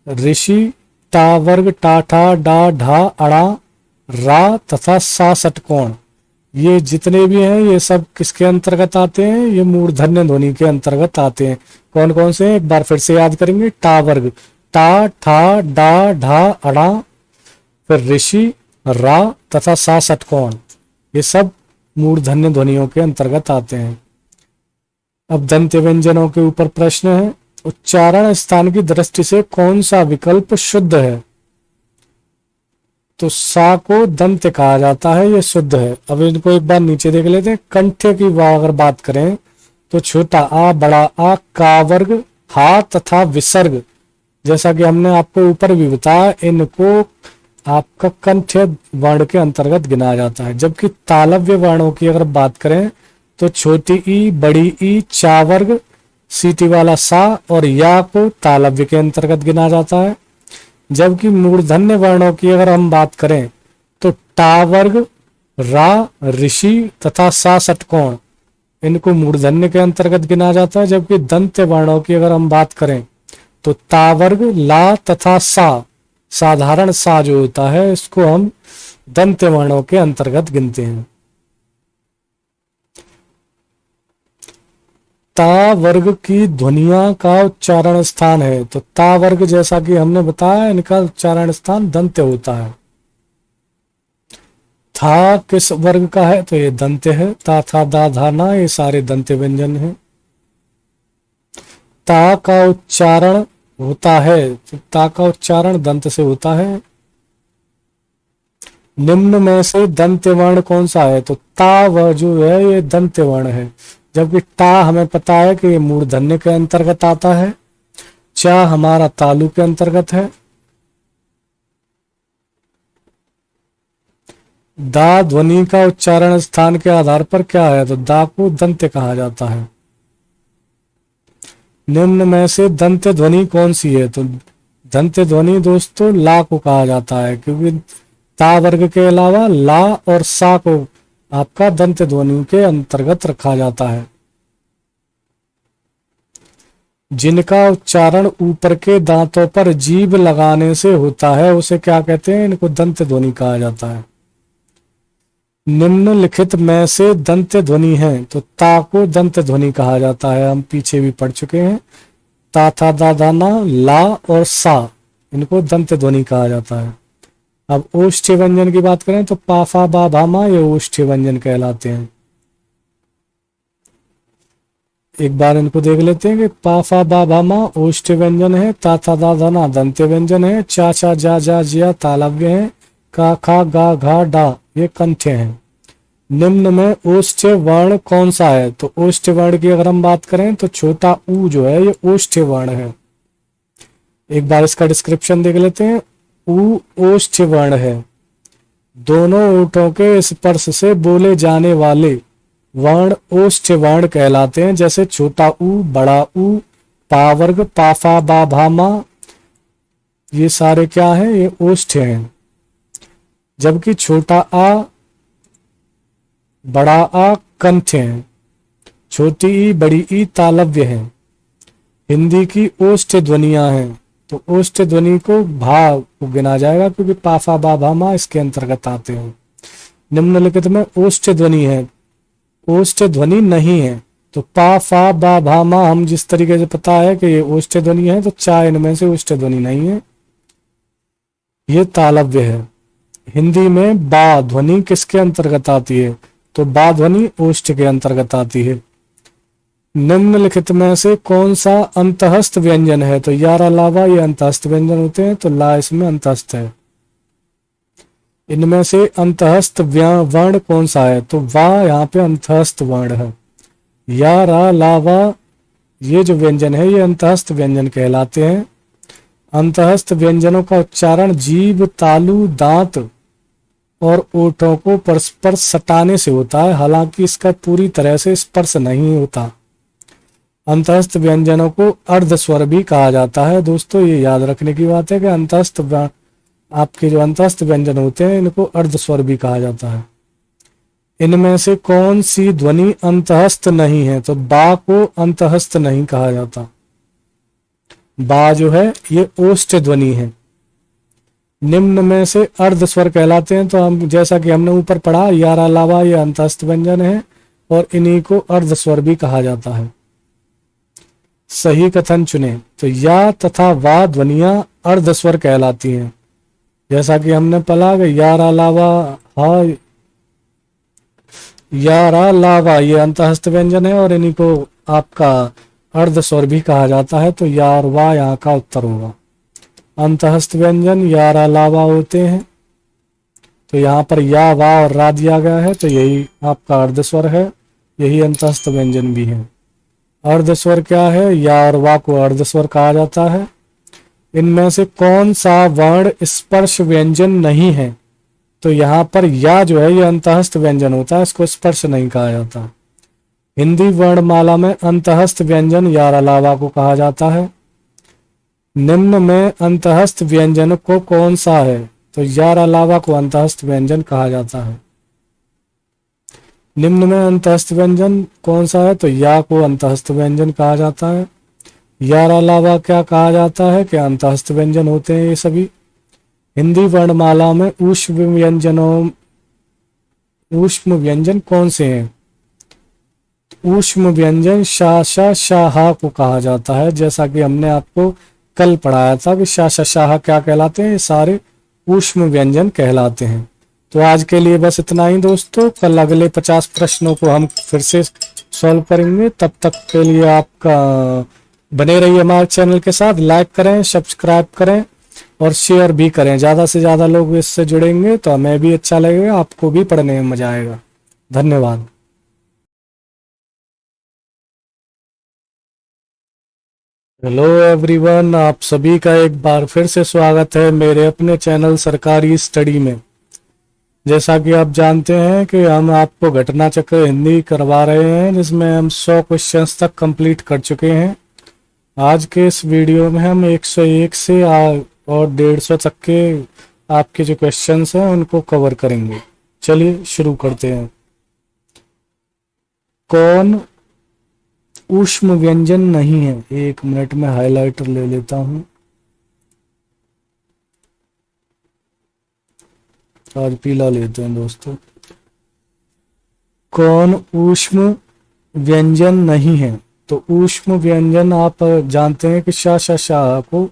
ऋषि, टा वर्ग, टा, ठा, डा, ढा, अड़ा, रा तथा सा षटकोण, ये जितने भी हैं ये सब किसके अंतर्गत आते हैं? ये मूर्धन्य ध्वनि के अंतर्गत आते हैं। कौन कौन से हैं एक बार फिर से याद करेंगे। टा वर्ग, टा, ठा, डा, ढा, अड़ा, फिर ऋषि, रा तथा सा षटकोण, ये सब मूर्धन्य ध्वनियों के अंतर्गत आते हैं। अब दंत व्यंजनों के ऊपर प्रश्न है, उच्चारण स्थान की दृष्टि से कौन सा विकल्प शुद्ध है? तो सा को दंत कहा जाता है, ये शुद्ध है। अब इनको एक बार नीचे देख लेते हैं। कंठ्य की अगर बात करें तो छोटा आ, बड़ा आ, का वर्ग, हा तथा विसर्ग, जैसा कि हमने आपको ऊपर भी बताया, इनको आपका कंठ्य वर्ण के अंतर्गत गिना जाता है। जबकि तालव्य वर्णों की अगर बात करें तो छोटी ई, बड़ी ई, चा वर्ग, सीटी वाला सा और या को तालव्य के अंतर्गत गिना जाता है। जबकि मूर्धन्य वर्णों की अगर हम बात करें तो टा वर्ग, रा, ऋषि तथा सा षटकोण, इनको मूर्धन्य के अंतर्गत गिना जाता है। जबकि दंत वर्णों की अगर हम बात करें तो ता वर्ग, ला तथा सा, साधारण सा जो होता है, इसको हम दंत वर्णों के अंतर्गत गिनते हैं। ता वर्ग की ध्वनिया का उच्चारण स्थान है, तो ता वर्ग जैसा कि हमने बताया इनका उच्चारण स्थान दंत्य होता है। था किस वर्ग का है? तो ये दंत्य है। ता, था, दा, धा, ना, ये सारे दंत्य व्यंजन हैं। ता का उच्चारण होता है, तो ता का उच्चारण दंत से होता है। निम्न में से दंत्य वर्ण कौन सा है? तो ता वह जो है ये दंत्य वर्ण है। जबकि टा हमें पता है कि ये मूर्धन्य के अंतर्गत आता है। चा हमारा तालु के अंतर्गत है। दा ध्वनि का उच्चारण स्थान के आधार पर क्या है? तो दा को दंत्य कहा जाता है। निम्न में से दंत्य ध्वनि कौन सी है? तो दंत्य ध्वनि दोस्तों ला को कहा जाता है, क्योंकि ता वर्ग के अलावा ला और सा को आपका दंत्य ध्वनि के अंतर्गत रखा जाता है। जिनका उच्चारण ऊपर के दांतों पर जीभ लगाने से होता है उसे क्या कहते हैं? इनको दंत्य ध्वनि कहा जाता है। निम्नलिखित में से दंत्य ध्वनि है, तो ता को दंत्य ध्वनि कहा जाता है, हम पीछे भी पढ़ चुके हैं। ता, था, दा, धा, ना, ला और सा, इनको दंत्य ध्वनि कहा जाता है। अब ओष्ठ्य व्यंजन की बात करें तो पा, फा, बा, भा, मा, ये ओष्ठ्य व्यंजन कहलाते हैं। एक बार इनको देख लेते हैं कि पा, फा, बा, भा, मा ओष्ठ्य व्यंजन है। ता, था, दा, धा, ना दंत्य व्यंजन है। चा, चा, जा, जा, जिया तालव्य है। का, खा, गा, घा, डा ये कंठ्य हैं। निम्न में ओष्ठ्य वर्ण कौन सा है? तो ओष्ठ्य वर्ण की अगर हम बात करें तो छोटा ऊ जो है ये ओष्ठ्य वर्ण है। एक बार इसका डिस्क्रिप्शन देख लेते हैं। ऊ ओष्ठ्य वर्ण है। दोनों ओठों के स्पर्श से बोले जाने वाले वर्ण ओष्ठ्य वर्ण कहलाते हैं। जैसे छोटा ऊ, बड़ा ऊ, पा वर्ग, पाफा, बा, भामा, ये सारे क्या हैं, ये ओष्ठ्य हैं। जबकि छोटा आ, बड़ा आ कंठ्य है। छोटी ई, बड़ी ई तालव्य है। हिंदी की ओष्ठ्य ध्वनियां हैं, तो ओष्ठ्य ध्वनि को भा को गिना जाएगा क्योंकि पाफा, बा, भामा इसके अंतर्गत आते हैं। निम्नलिखित में ओष्ठ्य ध्वनि है, ओष्ठ्य ध्वनि नहीं है। तो पा, फा, बा, भामा हम जिस तरीके से पता है कि ये ओष्ठ्य ध्वनि है, तो चार इनमें से ओष्ठ्य ध्वनि नहीं है, ये तालव्य है। हिंदी में बा ध्वनि किसके अंतर्गत आती है, तो बा ध्वनि ओष्ठ्य के अंतर्गत आती है। निम्नलिखित में से कौन सा अंतहस्थ व्यंजन है, तो यार अलावा ये अंतहस्थ व्यंजन होते हैं, तो ला इसमें अंतहस्थ है। इनमें से अंतहस्थ वर्ण कौन सा है, तो वाह यहाँ पे अंतहस्थ वर्ण है। या, रा, ला, वा ये जो व्यंजन है ये अंतहस्थ व्यंजन कहलाते हैं। अंतहस्थ व्यंजनों का उच्चारण जीभ, तालु, दांत और ओठों को परस्पर सटाने से होता है, हालांकि इसका पूरी तरह से स्पर्श नहीं होता। अंतहस्थ व्यंजनों को अर्ध स्वर भी कहा जाता है। दोस्तों ये याद रखने की बात है कि अंतहस्थ आपके जो अंतहस्थ व्यंजन होते हैं इनको अर्ध स्वर भी कहा जाता है। इनमें से कौन सी ध्वनि अंतहस्थ नहीं है, तो बा को अंतहस्थ नहीं कहा जाता। बा जो है ये ओष्ठ्य ध्वनि है। निम्न में से अर्ध स्वर कहलाते हैं, तो हम जैसा कि हमने ऊपर पढ़ा, यार अलावा ये अंतहस्थ व्यंजन है और इन्हीं को अर्ध स्वर भी कहा जाता है। सही कथन चुने, तो या तथा वा ध्वनियां अर्ध स्वर कहलाती हैं। जैसा कि हमने पढ़ा कि यार अलावा, हा, यारा लावा ये अंतहस्थ व्यंजन है और इन्हीं को आपका अर्ध स्वर भी कहा जाता है, तो यार वा यहाँ का उत्तर होगा। अंतहस्थ व्यंजन यारा लावा होते हैं, तो यहाँ पर या, वा और रा दिया गया है, तो यही आपका अर्ध स्वर है, यही अंतहस्थ व्यंजन भी है। अर्ध स्वर क्या है, या और वा को अर्ध स्वर कहा जाता है। इनमें से कौन सा वर्ण स्पर्श व्यंजन नहीं है, तो यहाँ पर या जो है ये अंतहस्थ व्यंजन होता है, इसको स्पर्श नहीं कहा जाता। हिंदी वर्णमाला में अंतहस्थ व्यंजन यार अलावा को कहा जाता है। निम्न में अंतहस्थ व्यंजन को कौन सा है, तो यार अलावा को अंतहस्थ व्यंजन कहा जाता है। निम्न में अंतहस्थ व्यंजन कौन सा है, तो या को अंतहस्थ व्यंजन कहा जाता है। यार अलावा क्या कहा जाता है कि अंतहस्थ व्यंजन होते हैं ये सभी। हिंदी वर्णमाला में ऊष्म व्यंजन कौन से हैं, ऊष्म व्यंजन शा, शा, शाह को कहा जाता है। जैसा कि हमने आपको कल पढ़ाया था कि शा, शा, शाह क्या कहलाते हैं, ये सारे ऊष्म व्यंजन कहलाते हैं। तो आज के लिए बस इतना ही दोस्तों, कल अगले 50 प्रश्नों को हम फिर से सॉल्व करेंगे। तब तक के लिए आपका बने रहिए हमारे चैनल के साथ, लाइक करें, सब्सक्राइब करें और शेयर भी करें। ज़्यादा से ज़्यादा लोग इससे जुड़ेंगे तो हमें भी अच्छा लगेगा, आपको भी पढ़ने में मजा आएगा। धन्यवाद। हेलो एवरीवन, आप सभी का एक बार फिर से स्वागत है मेरे अपने चैनल सरकारी स्टडी में। जैसा कि आप जानते हैं कि हम आपको घटना चक्र हिंदी करवा रहे हैं, जिसमें हम 100 क्वेश्चंस तक कंप्लीट कर चुके हैं। आज के इस वीडियो में हम 101 से और 150 तक के आपके जो क्वेश्चंस हैं उनको कवर करेंगे। चलिए शुरू करते हैं। कौन ऊष्म व्यंजन नहीं है, एक मिनट में हाइलाइटर ले लेता हूं। आज पीला लेते हैं दोस्तों। कौन ऊष्म व्यंजन नहीं है, तो ऊष्म व्यंजन आप जानते हैं कि शा, शा, शाह को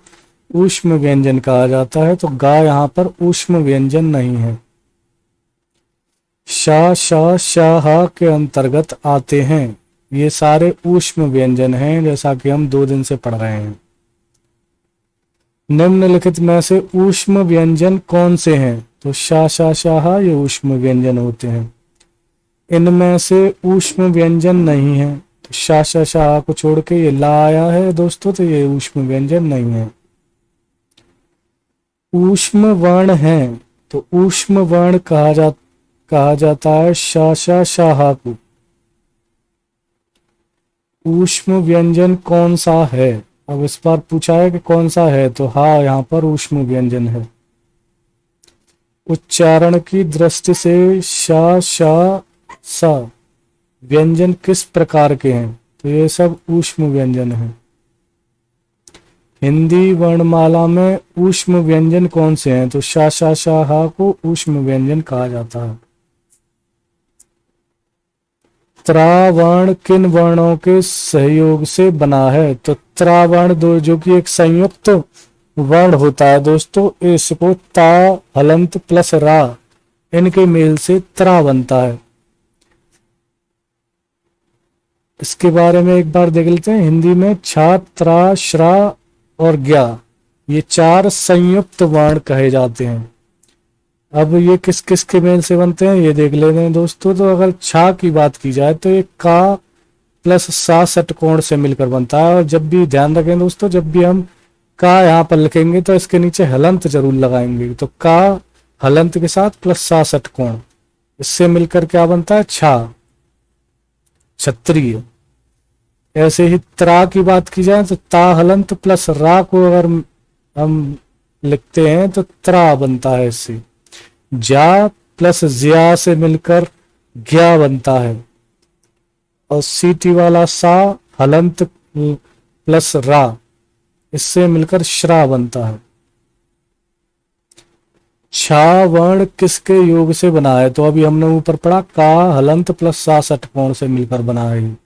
ऊष्म व्यंजन कहा जाता है, तो गा यहाँ पर ऊष्म व्यंजन नहीं है। शा, शा, शाह के अंतर्गत आते हैं, ये सारे ऊष्म व्यंजन हैं, जैसा कि हम 2 दिन से पढ़ रहे हैं। निम्नलिखित में से ऊष्म व्यंजन कौन से हैं, तो शा, शा, शाह ये ऊष्म व्यंजन होते हैं। इनमें से ऊष्म व्यंजन नहीं है, तो शा, शा, शाह को छोड़ के ये ला आया है दोस्तों, तो ये ऊष्म व्यंजन नहीं है। ऊष्म वर्ण हैं तो ऊष्म वर्ण कहा जाता है शा शा शाहा को। ऊष्म व्यंजन कौन सा है? अब इस बार पूछा है कि कौन सा है, तो हाँ यहाँ पर ऊष्म व्यंजन है। उच्चारण की दृष्टि से शा शा सा व्यंजन किस प्रकार के हैं? तो ये सब ऊष्म व्यंजन है। हिंदी वर्णमाला में ऊष्म व्यंजन कौन से हैं? तो शा शा शा हा को ऊष्म व्यंजन कहा जाता है। त्रा वर्ण किन वर्णों के सहयोग से बना है? तो त्रा वर्ण दो जो कि एक संयुक्त वर्ण होता है दोस्तों, इसको ता हलंत प्लस रा इनके मेल से त्रा बनता है। इसके बारे में एक बार देख लेते हैं। हिंदी में छा त्रा श्रा और ज्ञा ये 4 संयुक्त वर्ण कहे जाते हैं। अब ये किस किस के मेल से बनते हैं ये देख लेते हैं दोस्तों। तो अगर छा की बात की जाए तो ये का प्लस सा षटकोण से मिलकर बनता है। और जब भी ध्यान रखें दोस्तों, जब भी हम का यहाँ पर लिखेंगे तो इसके नीचे हलंत जरूर लगाएंगे। तो का हलंत के साथ प्लस सा षटकोण, इससे मिलकर क्या बनता है? छा, क्षत्रिय। ऐसे ही त्रा की बात की जाए तो ता हलंत प्लस रा को अगर हम लिखते हैं तो त्रा बनता है। इससे जा प्लस ज्या से मिलकर ज्ञा बनता है। और सीटी वाला सा हलंत प्लस रा, इससे मिलकर श्रा बनता है। छा वर्ण किसके योग से बना है? तो अभी हमने ऊपर पढ़ा का हलंत प्लस सा षटकोण से मिलकर बना है।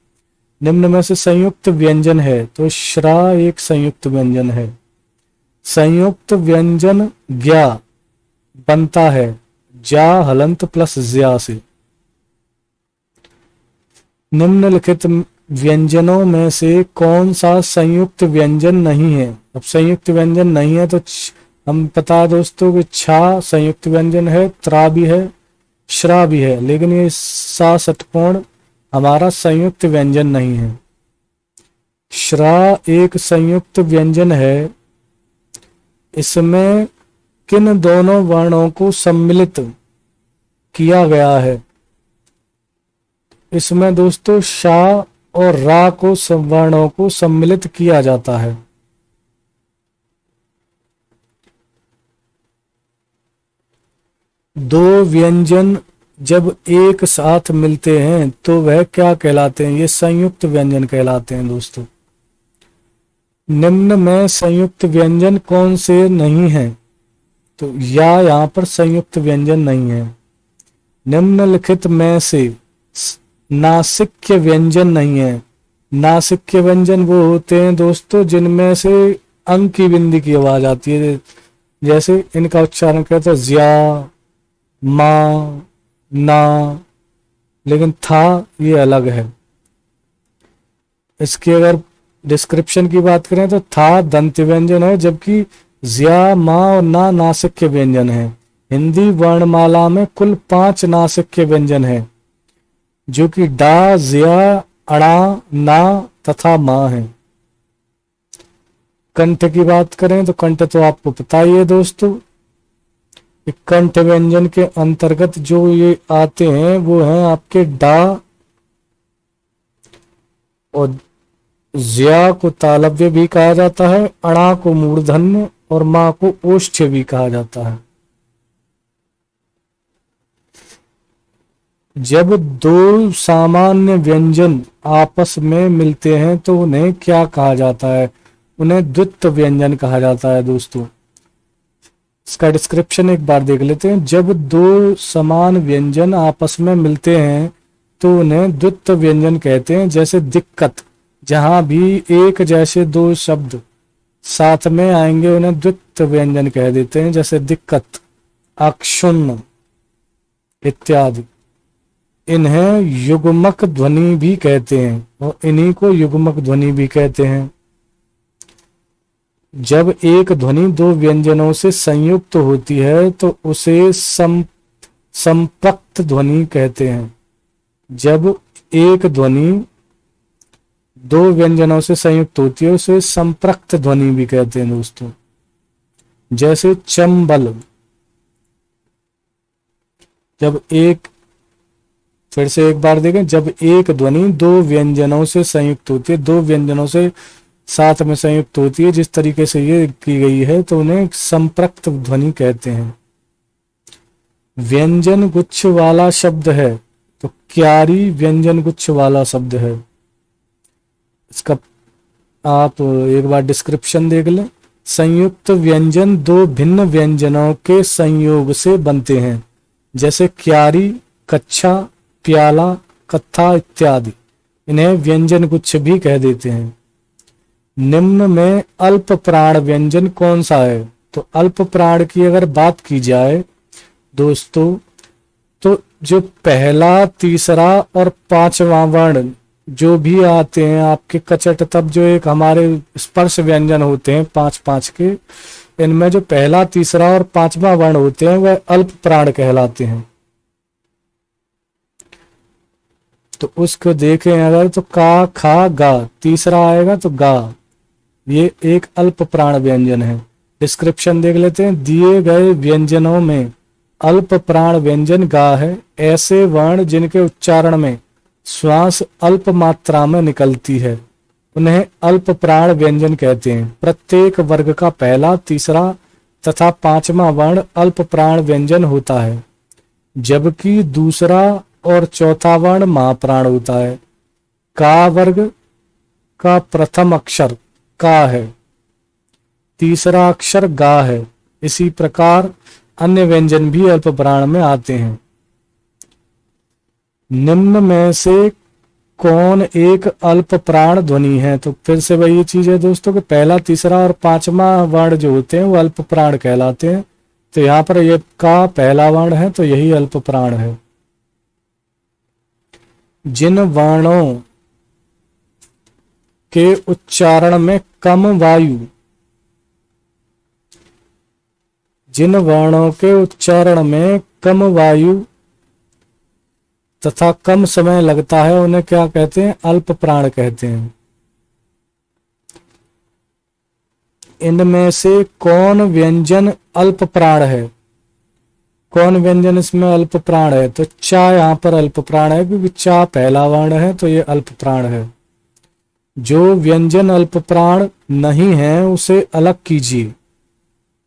निम्न में से संयुक्त व्यंजन है? तो श्रा एक संयुक्त व्यंजन है। संयुक्त व्यंजन ज्ञा बनता है जा हलंत प्लस ज्या से। निम्नलिखित व्यंजनों में से कौन सा संयुक्त व्यंजन नहीं है? अब संयुक्त व्यंजन नहीं है तो हम पता है दोस्तों कि छा संयुक्त व्यंजन है, त्रा भी है, श्रा भी है, लेकिन ये सा षटकोण हमारा संयुक्त व्यंजन नहीं है। श्रा एक संयुक्त व्यंजन है। इसमें किन दोनों वर्णों को सम्मिलित किया गया है? इसमें दोस्तों शा और रा को वर्णों को सम्मिलित किया जाता है। दो व्यंजन जब एक साथ मिलते हैं तो वह क्या कहलाते हैं? ये संयुक्त व्यंजन कहलाते हैं दोस्तों। निम्न में संयुक्त व्यंजन कौन से नहीं है? तो या यहाँ पर संयुक्त व्यंजन नहीं है। निम्नलिखित में से नासिक्य व्यंजन नहीं है। नासिक्य व्यंजन वो होते हैं दोस्तों जिनमें से अंक की बिंदी की आवाज आती है। जैसे इनका उच्चारण करते हैं ज्या, मा, ना, लेकिन था ये अलग है। इसके अगर डिस्क्रिप्शन की बात करें तो था दंत व्यंजन है, जबकि ज्या, मा और ना नासिक्य व्यंजन है। हिंदी वर्णमाला में कुल 5 नासिक्य व्यंजन है, जो कि डा, ज्या, अड़ा, ना तथा मा है। कंठ की बात करें तो कंठ तो आपको पता ही है दोस्तों। कंठ व्यंजन के अंतर्गत जो ये आते हैं वो हैं आपके डा और ज्या को तालव्य भी कहा जाता है, अणा को मूर्धन्य और मा को ओष्ठ्य भी कहा जाता है। जब दो सामान्य व्यंजन आपस में मिलते हैं तो उन्हें क्या कहा जाता है? उन्हें द्वित्व व्यंजन कहा जाता है दोस्तों। इसका डिस्क्रिप्शन एक बार देख लेते हैं। जब दो समान व्यंजन आपस में मिलते हैं तो उन्हें द्वित्व व्यंजन कहते हैं। जैसे दिक्कत, जहां भी एक जैसे दो शब्द साथ में आएंगे उन्हें द्वित्व व्यंजन कह देते हैं, जैसे दिक्कत, अक्षुण्ण इत्यादि। इन्हें युग्मक ध्वनि भी कहते हैं और इन्हीं को युग्मक ध्वनि भी कहते हैं। जब एक ध्वनि दो व्यंजनों से संयुक्त होती है तो उसे संपृक्त ध्वनि कहते हैं। जब एक ध्वनि दो व्यंजनों से संयुक्त होती है उसे संपृक्त ध्वनि भी कहते हैं दोस्तों। जैसे चंबल, जब एक, फिर से एक बार देखें, जब एक ध्वनि दो व्यंजनों से संयुक्त होती है, दो व्यंजनों से साथ में संयुक्त होती है, जिस तरीके से ये की गई है, तो उन्हें संपृक्त ध्वनि कहते हैं। व्यंजन गुच्छ वाला शब्द है, तो क्यारी व्यंजन गुच्छ वाला शब्द है। इसका आप एक बार डिस्क्रिप्शन देख लें। संयुक्त व्यंजन दो भिन्न व्यंजनों के संयोग से बनते हैं, जैसे क्यारी, कच्छा, प्याला, कत्था इत्यादि। इन्हें व्यंजन गुच्छ भी कह देते हैं। निम्न में अल्प प्राण व्यंजन कौन सा है? तो अल्प प्राण की अगर बात की जाए दोस्तों, तो जो पहला, तीसरा और पांचवा वर्ण जो भी आते हैं आपके कचट, तब जो एक हमारे स्पर्श व्यंजन होते हैं पांच पांच के, इनमें जो पहला, तीसरा और पांचवा वर्ण होते हैं वह अल्प प्राण कहलाते हैं। तो उसको देखें अगर, तो का, खा, गा, तीसरा आएगा तो गा, ये एक अल्प प्राण व्यंजन है। डिस्क्रिप्शन देख लेते हैं। दिए गए व्यंजनों में अल्प प्राण व्यंजन गा है। ऐसे वर्ण जिनके उच्चारण में श्वास अल्प मात्रा में निकलती है उन्हें अल्प प्राण व्यंजन कहते हैं। प्रत्येक वर्ग का पहला, तीसरा तथा पांचवा वर्ण अल्प प्राण व्यंजन होता है, जबकि दूसरा और चौथा वर्ण महाप्राण होता है। का वर्ग का प्रथम अक्षर का है, तीसरा अक्षर गा है। इसी प्रकार अन्य व्यंजन भी अल्प प्राण में आते हैं। निम्न में से कौन एक अल्प प्राण ध्वनि है? तो फिर से वही चीज है दोस्तों कि पहला, तीसरा और पांचवा वर्ण जो होते हैं वो अल्प प्राण कहलाते हैं। तो यहाँ पर ये का पहला वर्ण है, तो यही अल्प प्राण है। जिन वर्णों के उच्चारण में कम वायु, जिन वर्णों के उच्चारण में कम वायु तथा कम समय लगता है उन्हें क्या कहते हैं? अल्प प्राण कहते हैं। इनमें से कौन व्यंजन अल्प प्राण है? कौन व्यंजन इसमें अल्प प्राण है? तो चा यहाँ पर अल्प प्राण है, क्योंकि चा पहला वर्ण है, तो ये अल्प प्राण है। जो व्यंजन अल्प प्राण नहीं है उसे अलग कीजिए।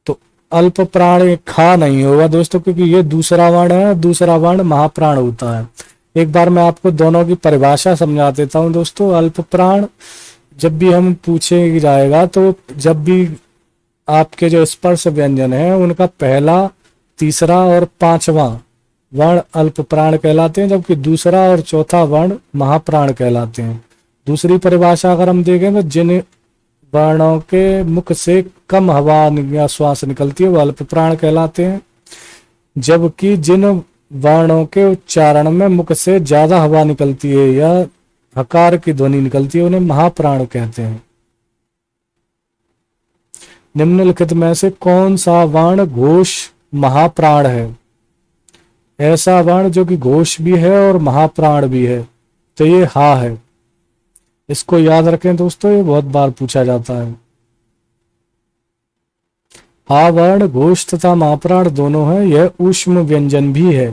तो अल्प प्राण खा नहीं होगा दोस्तों, क्योंकि ये दूसरा वर्ण है, दूसरा वर्ण महाप्राण होता है। एक बार मैं आपको दोनों की परिभाषा समझा देता हूं दोस्तों। अल्प प्राण जब भी हम पूछे जाएगा, तो जब भी आपके जो स्पर्श व्यंजन है उनका पहला, तीसरा और पांचवा वर्ण अल्प प्राण कहलाते हैं, जबकि दूसरा और चौथा वर्ण महाप्राण कहलाते हैं। दूसरी परिभाषा अगर हम देखें, तो जिन वर्णों के मुख से कम हवा या श्वास निकलती है वो अल्प प्राण कहलाते हैं, जबकि जिन वर्णों के उच्चारण में मुख से ज्यादा हवा निकलती है या हकार की ध्वनि निकलती है उन्हें महाप्राण कहते हैं। निम्नलिखित में से कौन सा वर्ण घोष महाप्राण है? ऐसा वर्ण जो कि घोष भी है और महाप्राण भी है, तो ये हा है। इसको याद रखें दोस्तों, ये बहुत बार पूछा जाता है। हा वर्ण घोष तथा महाप्राण दोनों है। यह ऊष्म व्यंजन भी है।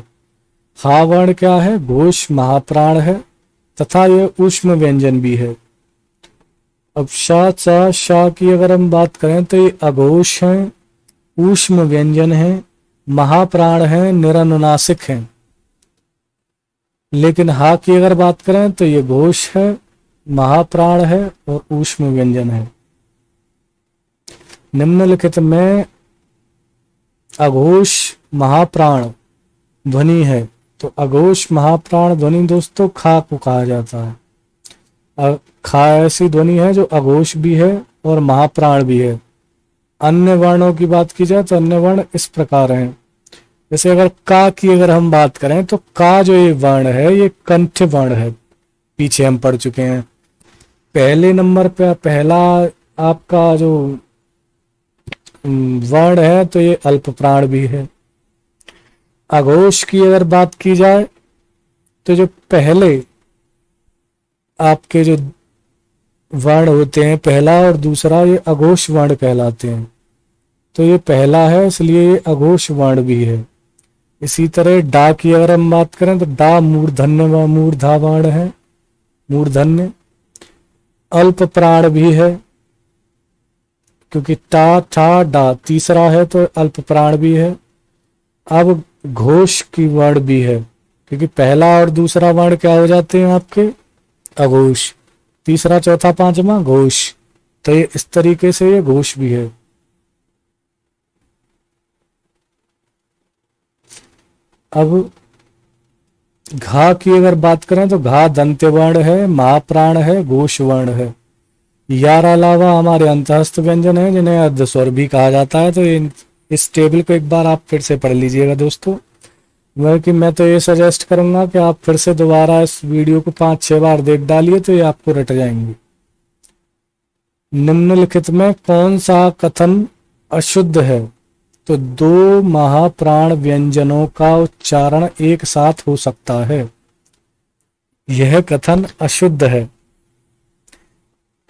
हा वर्ण क्या है? घोष महाप्राण है तथा यह ऊष्म व्यंजन भी है। अब शा, चा, शा की अगर हम बात करें तो ये अघोष है, ऊष्म व्यंजन है, महाप्राण है, निरनुनासिक है। लेकिन हा की अगर बात करें तो ये घोष है, महाप्राण है और ऊष्म व्यंजन है। निम्नलिखित में अघोष महाप्राण ध्वनि है, तो अघोष महाप्राण ध्वनि दोस्तों खा को कहा जाता है। खा ऐसी ध्वनि है जो अघोष भी है और महाप्राण भी है। अन्य वर्णों की बात की जाए तो अन्य वर्ण इस प्रकार हैं। जैसे अगर का की अगर हम बात करें, तो का जो ये वर्ण है ये कंठ वर्ण है, पीछे हम पढ़ चुके हैं। पहले नंबर पे पहला आपका जो वर्ण है तो ये अल्प प्राण भी है। अघोष की अगर बात की जाए तो जो पहले आपके जो वर्ण होते हैं, पहला और दूसरा, ये अघोष वर्ण कहलाते हैं। तो ये पहला है इसलिए ये अघोष वर्ण भी है। इसी तरह डा की अगर हम बात करें तो डा मूर्धन्य व मूर्धा वर्ण है, मूर्धन्य। अल्प प्राण भी है, क्योंकि टा ठा डा तीसरा है तो अल्प प्राण भी है। अब घोष की वर्ण भी है, क्योंकि पहला और दूसरा वर्ण क्या हो जाते हैं आपके अघोष, तीसरा चौथा पांचवा घोष, तो ये इस तरीके से ये घोष भी है। अब घा की अगर बात करें तो घा दंत्य वर्ण है, महाप्राण है, घोष वर्ण है। यार अलावा हमारे अंतहस्त व्यंजन है जिन्हें अर्ध स्वर भी कहा जाता है। तो इस टेबल को एक बार आप फिर से पढ़ लीजिएगा दोस्तों। वह कि मैं तो ये सजेस्ट करूंगा कि आप फिर से दोबारा इस वीडियो को 5-6 बार देख डालिए तो ये आपको रट जाएंगे। निम्नलिखित में कौन सा कथन अशुद्ध है? तो दो महाप्राण व्यंजनों का उच्चारण एक साथ हो सकता है, यह कथन अशुद्ध है।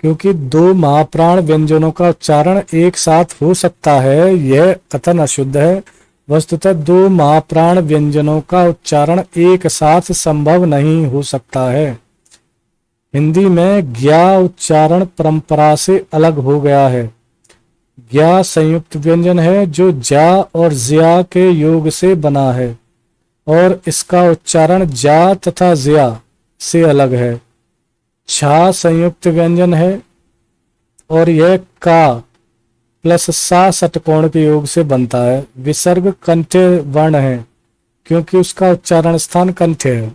क्योंकि दो महाप्राण व्यंजनों का उच्चारण एक साथ हो सकता है, यह कथन अशुद्ध है। वस्तुतः दो महाप्राण व्यंजनों का उच्चारण एक साथ संभव नहीं हो सकता है। हिंदी में ज्ञा उच्चारण परंपरा से अलग हो गया है। ज्ञा संयुक्त व्यंजन है जो जा और ज्या के योग से बना है और इसका उच्चारण जा तथा ज्या से अलग है। छा संयुक्त व्यंजन है और यह का प्लस सा षटकोण के योग से बनता है। विसर्ग कंठ्य वर्ण है क्योंकि उसका उच्चारण स्थान कंठ्य है।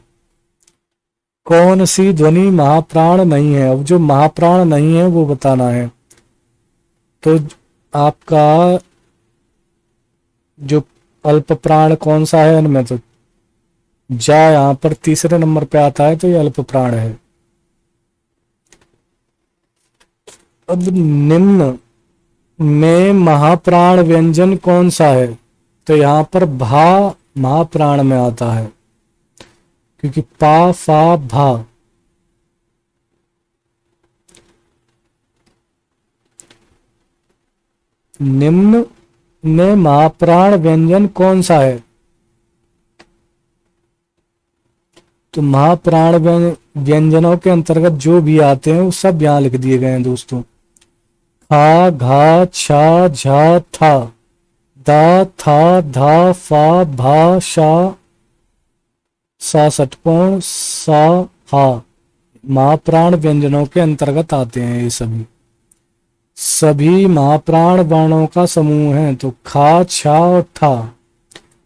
कौन सी ध्वनि महाप्राण नहीं है? अब जो महाप्राण नहीं है वो बताना है। तो आपका जो अल्प प्राण कौन सा है इनमें? तो जा यहां पर तीसरे नंबर पे आता है, तो ये अल्प प्राण है। अब निम्न में महाप्राण व्यंजन कौन सा है? तो यहां पर भा महाप्राण में आता है, क्योंकि पा फा भा। निम्न में महाप्राण व्यंजन कौन सा है? तो महाप्राण व्यंजनों के अंतर्गत जो भी आते हैं वो सब यहां लिख दिए गए हैं दोस्तों। खा घा छा झा था, दा था धा फा भा शा सा षटकोण सा हा महाप्राण व्यंजनों के अंतर्गत आते हैं। ये सभी महाप्राण वर्णों का समूह है। तो खा छा और ठा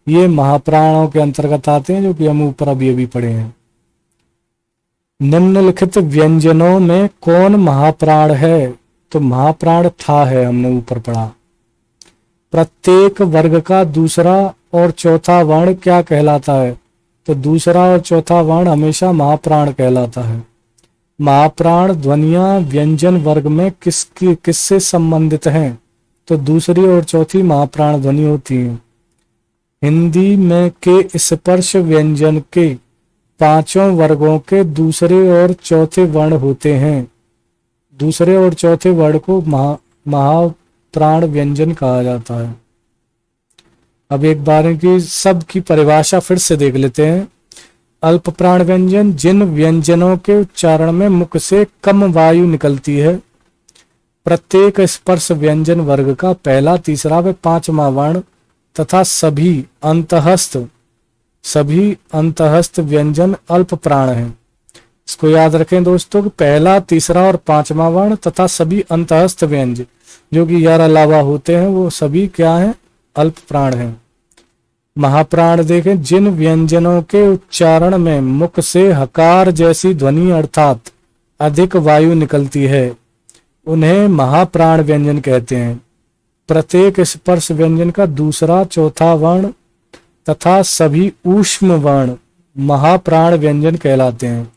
ये महाप्राणों के अंतर्गत आते हैं, जो कि हम ऊपर अभी पढ़े हैं। निम्नलिखित व्यंजनों में कौन महाप्राण है? तो महाप्राण ठा है, हमने ऊपर पढ़ा। प्रत्येक वर्ग का दूसरा और चौथा वर्ण क्या कहलाता है? तो दूसरा और चौथा वर्ण हमेशा महाप्राण कहलाता है। महाप्राण ध्वनियां व्यंजन वर्ग में किससे संबंधित हैं? तो दूसरी और चौथी महाप्राण ध्वनि होती है। हिंदी में के स्पर्श व्यंजन के पांचों वर्गों के दूसरे और चौथे वर्ण होते हैं। दूसरे और चौथे वर्ण को महाप्राण व्यंजन कहा जाता है। अब एक बार इनकी सब की परिभाषा फिर से देख लेते हैं। अल्प प्राण व्यंजन जिन व्यंजनों के उच्चारण में मुख से कम वायु निकलती है। प्रत्येक स्पर्श व्यंजन वर्ग का पहला, तीसरा व पांचवा वर्ण तथा सभी अंतहस्त व्यंजन अल्प प्राण हैं। इसको याद रखें दोस्तों कि पहला, तीसरा और पांचवा वर्ण तथा सभी अंतहस्त व्यंजन जो कि यार अलावा होते हैं वो सभी क्या हैं? अल्प प्राण हैं। महाप्राण देखें, जिन व्यंजनों के उच्चारण में मुख से हकार जैसी ध्वनि अर्थात अधिक वायु निकलती है उन्हें महाप्राण व्यंजन कहते हैं। प्रत्येक स्पर्श व्यंजन का दूसरा, चौथा वर्ण तथा सभी ऊष्म वर्ण महाप्राण व्यंजन कहलाते हैं।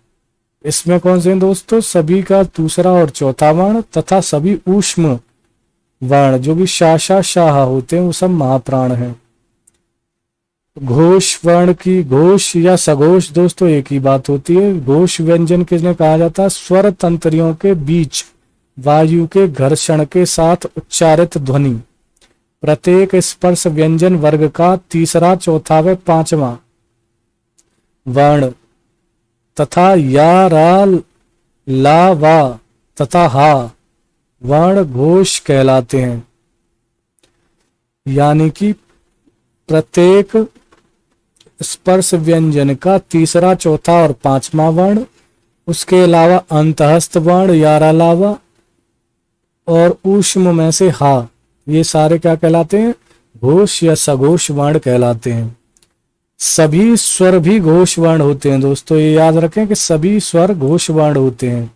इसमें कौन से हैं दोस्तों? सभी का दूसरा और चौथा वर्ण तथा सभी ऊष्म वर्ण जो भी शाशा शाह होते हैं वो सब महाप्राण हैं। घोष वर्ण की घोष या सघोष दोस्तों एक ही बात होती है। घोष व्यंजन किसने कहा जाता है? स्वर तंत्रियों के बीच वायु के घर्षण के साथ उच्चारित ध्वनि प्रत्येक स्पर्श व्यंजन वर्ग का तीसरा, चौथा व पांचवा वर्ण तथा या, रा, ला, वा तथा हा वर्ण घोष कहलाते हैं। यानी कि प्रत्येक स्पर्श व्यंजन का तीसरा, चौथा और पांचवा वर्ण, उसके अलावा अंतहस्थ वर्ण यारा, लावा और ऊष्म में से हा, ये सारे क्या कहलाते हैं? घोष या सघोष वर्ण कहलाते हैं। सभी स्वर भी घोष वर्ण होते हैं दोस्तों, ये याद रखें कि सभी स्वर घोष वर्ण होते हैं।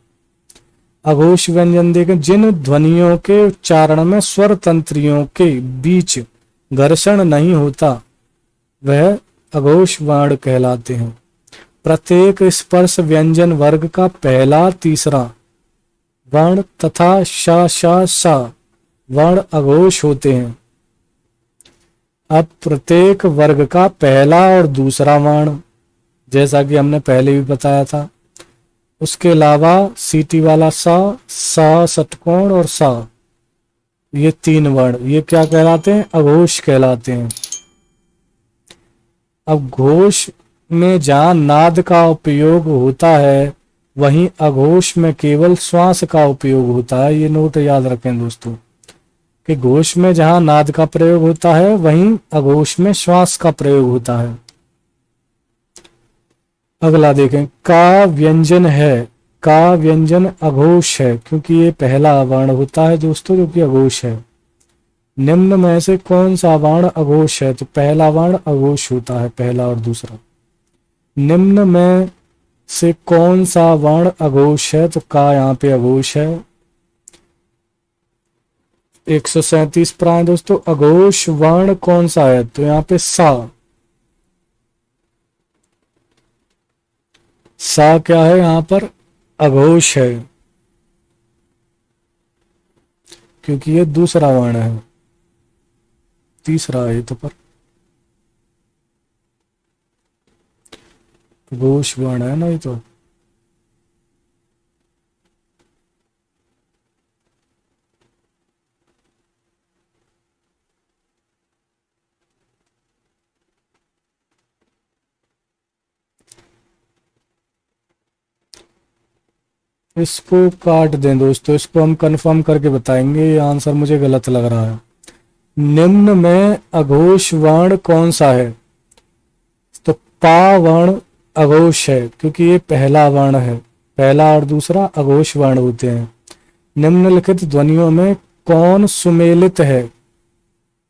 अघोष व्यंजन देखें, जिन ध्वनियों के उच्चारण में स्वर तंत्रियों के बीच घर्षण नहीं होता वह अघोष वर्ण कहलाते हैं। प्रत्येक स्पर्श व्यंजन वर्ग का पहला, तीसरा वर्ण तथा श, श, सा वर्ण अघोष होते हैं। अब प्रत्येक वर्ग का पहला और दूसरा वर्ण, जैसा कि हमने पहले भी बताया था, उसके अलावा सीटी वाला सा, षटकोण और सा, ये तीन वर्ण, ये क्या कहलाते हैं? अघोष कहलाते हैं। अब घोष में जहां नाद का उपयोग होता है वहीं अघोष में केवल श्वास का उपयोग होता है। ये नोट याद रखें दोस्तों कि घोष में जहां नाद का प्रयोग होता है वहीं अघोष में श्वास का प्रयोग होता है। अगला देखें, का व्यंजन है, का व्यंजन अघोष है क्योंकि ये पहला वर्ण होता है दोस्तों जो कि अघोष है। निम्न में से कौन सा वर्ण अघोष है? तो पहला वर्ण अघोष होता है, पहला और दूसरा। निम्न में से कौन सा वर्ण अघोष है? तो का यहाँ पे अघोष है। 137 प्राय दोस्तों, अघोष वर्ण कौन सा है? तो यहाँ पे सा क्या है? यहाँ पर अघोष है क्योंकि ये दूसरा वर्ण है, तीसरा है तो पर अघोष वर्ण है ना ये तो। इसको काट दें दोस्तों, इसको हम कंफर्म करके बताएंगे, ये आंसर मुझे गलत लग रहा है। निम्न में अघोष वर्ण कौन सा है? तो पा वर्ण अघोष है क्योंकि ये पहला वर्ण है, पहला और दूसरा अघोष वर्ण होते हैं। निम्नलिखित ध्वनियों में कौन सुमेलित है?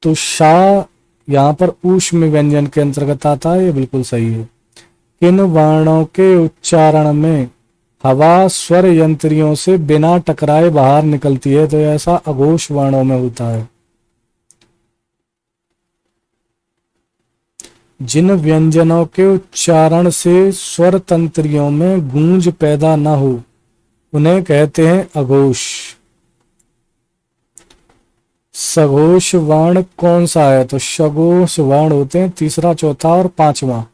तो शा यहाँ पर ऊष्म व्यंजन के अंतर्गत आता है, ये बिल्कुल सही है। किन वर्णों के उच्चारण में हवा स्वर यंत्रियों से बिना टकराए बाहर निकलती है? तो ऐसा अघोष वर्णों में होता है। जिन व्यंजनों के उच्चारण से स्वर तंत्रियों में गूंज पैदा न हो उन्हें कहते हैं अघोष। सघोष वर्ण कौन सा है? तो सघोष वर्ण होते हैं तीसरा, चौथा और पांचवा।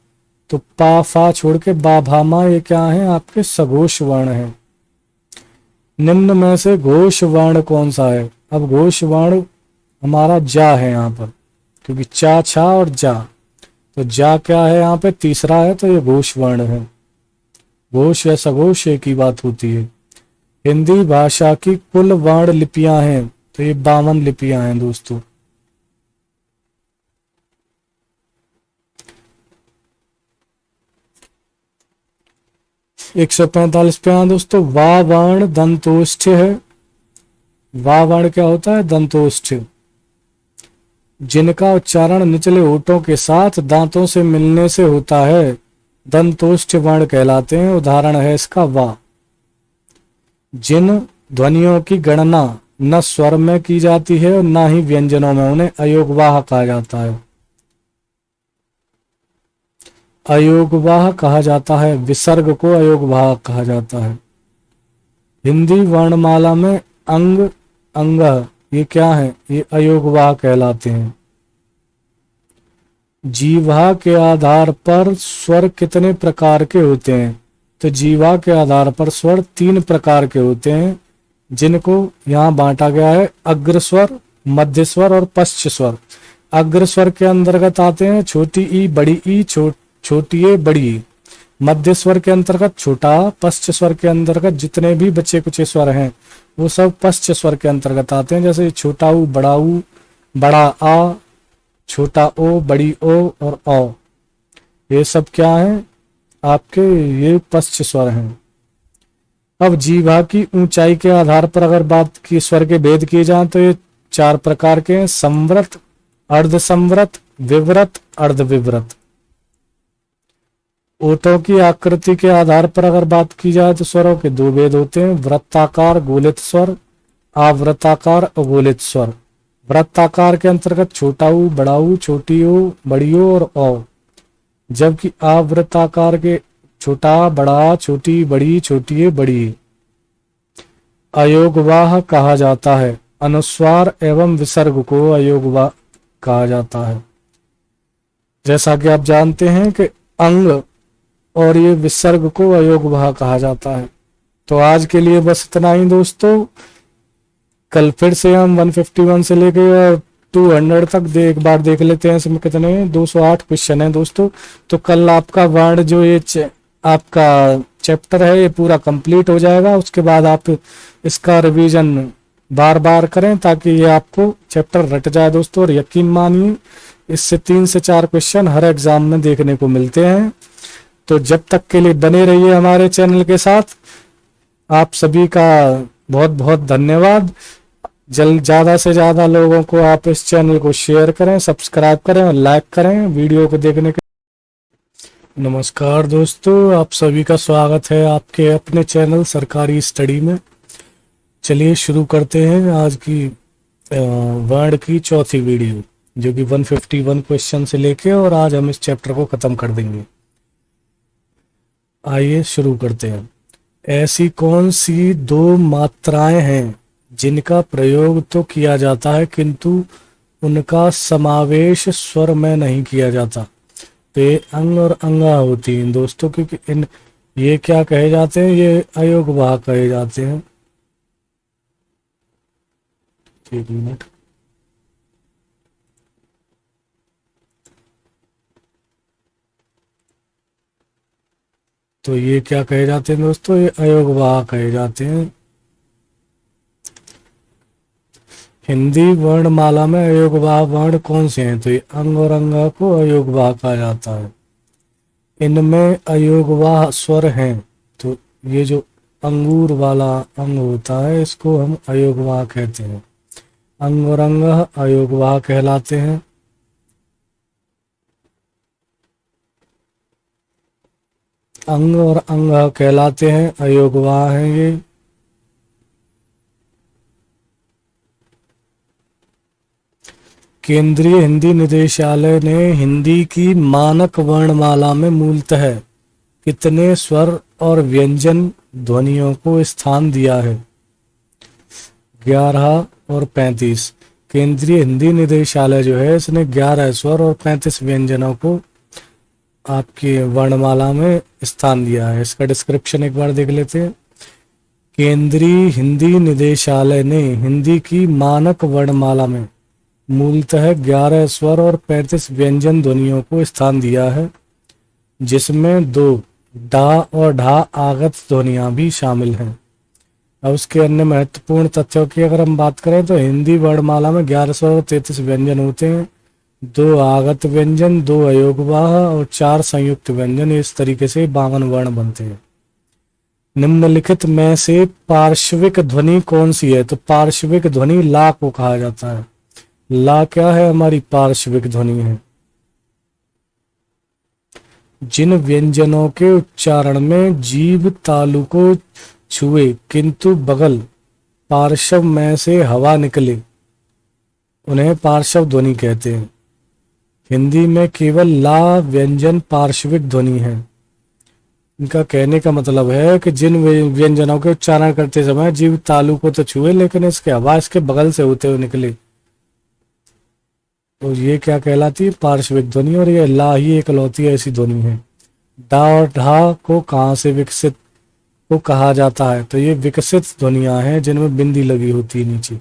तो पा फा छोड़ के बा भा मा ये क्या है? आपके सघोष वर्ण है। निम्न में से घोष वर्ण कौन सा है? अब घोष वर्ण हमारा जा है यहाँ पर क्योंकि चा, छा और जा, तो जा क्या है यहाँ पे? तीसरा है, तो ये घोष वर्ण है। घोष या सघोष एक ही बात होती है। हिंदी भाषा की कुल वर्ण लिपियां हैं, तो ये 52 लिपियां हैं दोस्तों। एक 145 पे आए दोस्तों, वा वर्ण दंतोष्ठ है। वा वर्ण क्या होता है? दंतोष्ठ, जिनका उच्चारण निचले होठों के साथ दांतों से मिलने से होता है दंतोष्ठ वर्ण कहलाते हैं। उदाहरण है इसका वा। जिन ध्वनियों की गणना न स्वर में की जाती है और न ही व्यंजनों में, उन्हें अयोगवाह कहा जाता है। अयोगवाह कहा जाता है, विसर्ग को अयोगवाह कहा जाता है। हिंदी वर्णमाला में अंग, अंग ये क्या है? ये अयोगवाह कहलाते हैं। जीवा के आधार पर स्वर कितने प्रकार के होते हैं? तो जीवा के आधार पर स्वर 3 प्रकार के होते हैं, जिनको यहाँ बांटा गया है। अग्र स्वर, मध्य स्वर और पश्च स्वर। अग्र स्वर के अंतर्गत आते हैं छोटी ई, बड़ी ई, छोटी ए, बड़ी ई। मध्य स्वर के अंतर्गत छोटा, पश्च स्वर के अंतर्गत जितने भी बचे कुछ स्वर हैं वो सब पश्च स्वर के अंतर्गत आते हैं, जैसे छोटा ऊ, बड़ा आ, छोटा ओ, बड़ी ओ और औ, ये सब क्या है आपके, ये पश्च स्वर हैं। अब जीवा की ऊंचाई के आधार पर अगर बात की स्वर के भेद किए जाएं तो ये 4 प्रकार के हैं, संवृत, अर्ध संवृत, विवृत, अर्ध विवृत। ओठों की आकृति के आधार पर अगर बात की जाए तो स्वरों के 2 भेद होते हैं, वृत्ताकार गोलित स्वर, आवृत्ताकार अगोलित स्वर। वृत्ताकार के अंतर्गत छोटा ऊ, बड़ा ऊ, छोटी ऊ, बड़ी ओ और औ, जबकि आवृत्ताकार के छोटा, बड़ा, छोटी, बड़ी, छोटी ए, बड़ी। अयोगवाह कहा जाता है, अनुस्वार एवं विसर्ग को अयोगवाह कहा जाता है। जैसा कि आप जानते हैं कि अंग और ये विसर्ग को अयोगवाह कहा जाता है। तो आज के लिए बस इतना ही दोस्तों। कल फिर से हम 151 से लेके और 200 तक एक बार देख लेते हैं। इसमें कितने 208 क्वेश्चन हैं दोस्तों। तो कल आपका वर्ण जो ये आपका चैप्टर है ये पूरा कंप्लीट हो जाएगा। उसके बाद आप इसका रिवीजन बार बार करें ताकि ये आपको चैप्टर रट जाए दोस्तों। और यकीन मानिए इससे 3 से 4 क्वेश्चन हर एग्जाम में देखने को मिलते हैं। तो जब तक के लिए बने रहिए हमारे चैनल के साथ। आप सभी का बहुत बहुत धन्यवाद। ज़्यादा से ज़्यादा लोगों को आप इस चैनल को शेयर करें, सब्सक्राइब करें और लाइक करें वीडियो को देखने के। नमस्कार दोस्तों, आप सभी का स्वागत है आपके अपने चैनल सरकारी स्टडी में। चलिए शुरू करते हैं आज की वर्ण की चौथी वीडियो, जो कि 151 क्वेश्चन से लेके और आज हम इस चैप्टर को ख़त्म कर देंगे। आइए शुरू करते हैं। ऐसी कौन सी 2 मात्राएं हैं जिनका प्रयोग तो किया जाता है किंतु उनका समावेश स्वर में नहीं किया जाता? तो ये अंग और अंगा होती हैं दोस्तों, क्योंकि ये क्या कहे जाते हैं, ये अयोगवाह कहे जाते हैं। एक मिनट। तो ये क्या कहे जाते हैं दोस्तों, ये अयोगवाह कहे जाते हैं। हिंदी वर्णमाला में अयोगवाह वर्ण कौन से हैं? तो ये अंग और अंगा को अयोगवाह कहा जाता है। इनमें अयोगवाह स्वर हैं। तो ये जो अंगूर वाला अंग होता है इसको हम अयोगवाह कहते हैं। अंग और अंग अयोगवाह कहलाते हैं। अंग और अंग कहलाते हैं, अयोगवाह हैं ये। केंद्रीय हिंदी निदेशालय ने हिंदी की मानक वर्णमाला में मूलतः कितने स्वर और व्यंजन ध्वनियों को स्थान दिया है? 11 और 35। केंद्रीय हिंदी निदेशालय जो है इसने 11 स्वर और 35 व्यंजनों को आपकी वर्णमाला में स्थान दिया है। इसका डिस्क्रिप्शन एक बार देख लेते हैं। केंद्रीय हिंदी निदेशालय ने हिंदी की मानक वर्णमाला में मूलतः 11 स्वर और 35 व्यंजन ध्वनियों को स्थान दिया है, जिसमें 2 डा और ढा आगत ध्वनियां भी शामिल हैं। अब उसके अन्य महत्वपूर्ण तथ्यों की अगर हम बात करें तो हिंदी वर्णमाला में 11 स्वर और 33 व्यंजन होते हैं, 2 आगत व्यंजन, 2 अयोगवाह और 4 संयुक्त व्यंजन। इस तरीके से 52 वर्ण बनते हैं। निम्नलिखित में से पार्श्विक ध्वनि कौन सी है? तो पार्श्विक ध्वनि ला को कहा जाता है। ला क्या है? हमारी पार्श्विक ध्वनि है। जिन व्यंजनों के उच्चारण में जीभ तालु को छुए किंतु बगल पार्श्व में से हवा निकले उन्हें पार्श्व ध्वनि कहते हैं। हिंदी में केवल ला व्यंजन पार्श्विक ध्वनि है। इनका कहने का मतलब है कि जिन व्यंजनों के उच्चारण करते समय जीभ तालु को तो छुए लेकिन इसके हवा इसके बगल से होते हुए निकले, तो ये क्या कहलाती है? पार्श्विक ध्वनि। और ये ला ही एकलौती ऐसी ध्वनि है। डा और ढा को कहाँ से विकसित को कहा जाता है? तो ये विकसित ध्वनियां हैं जिनमें बिंदी लगी होती है नीचे।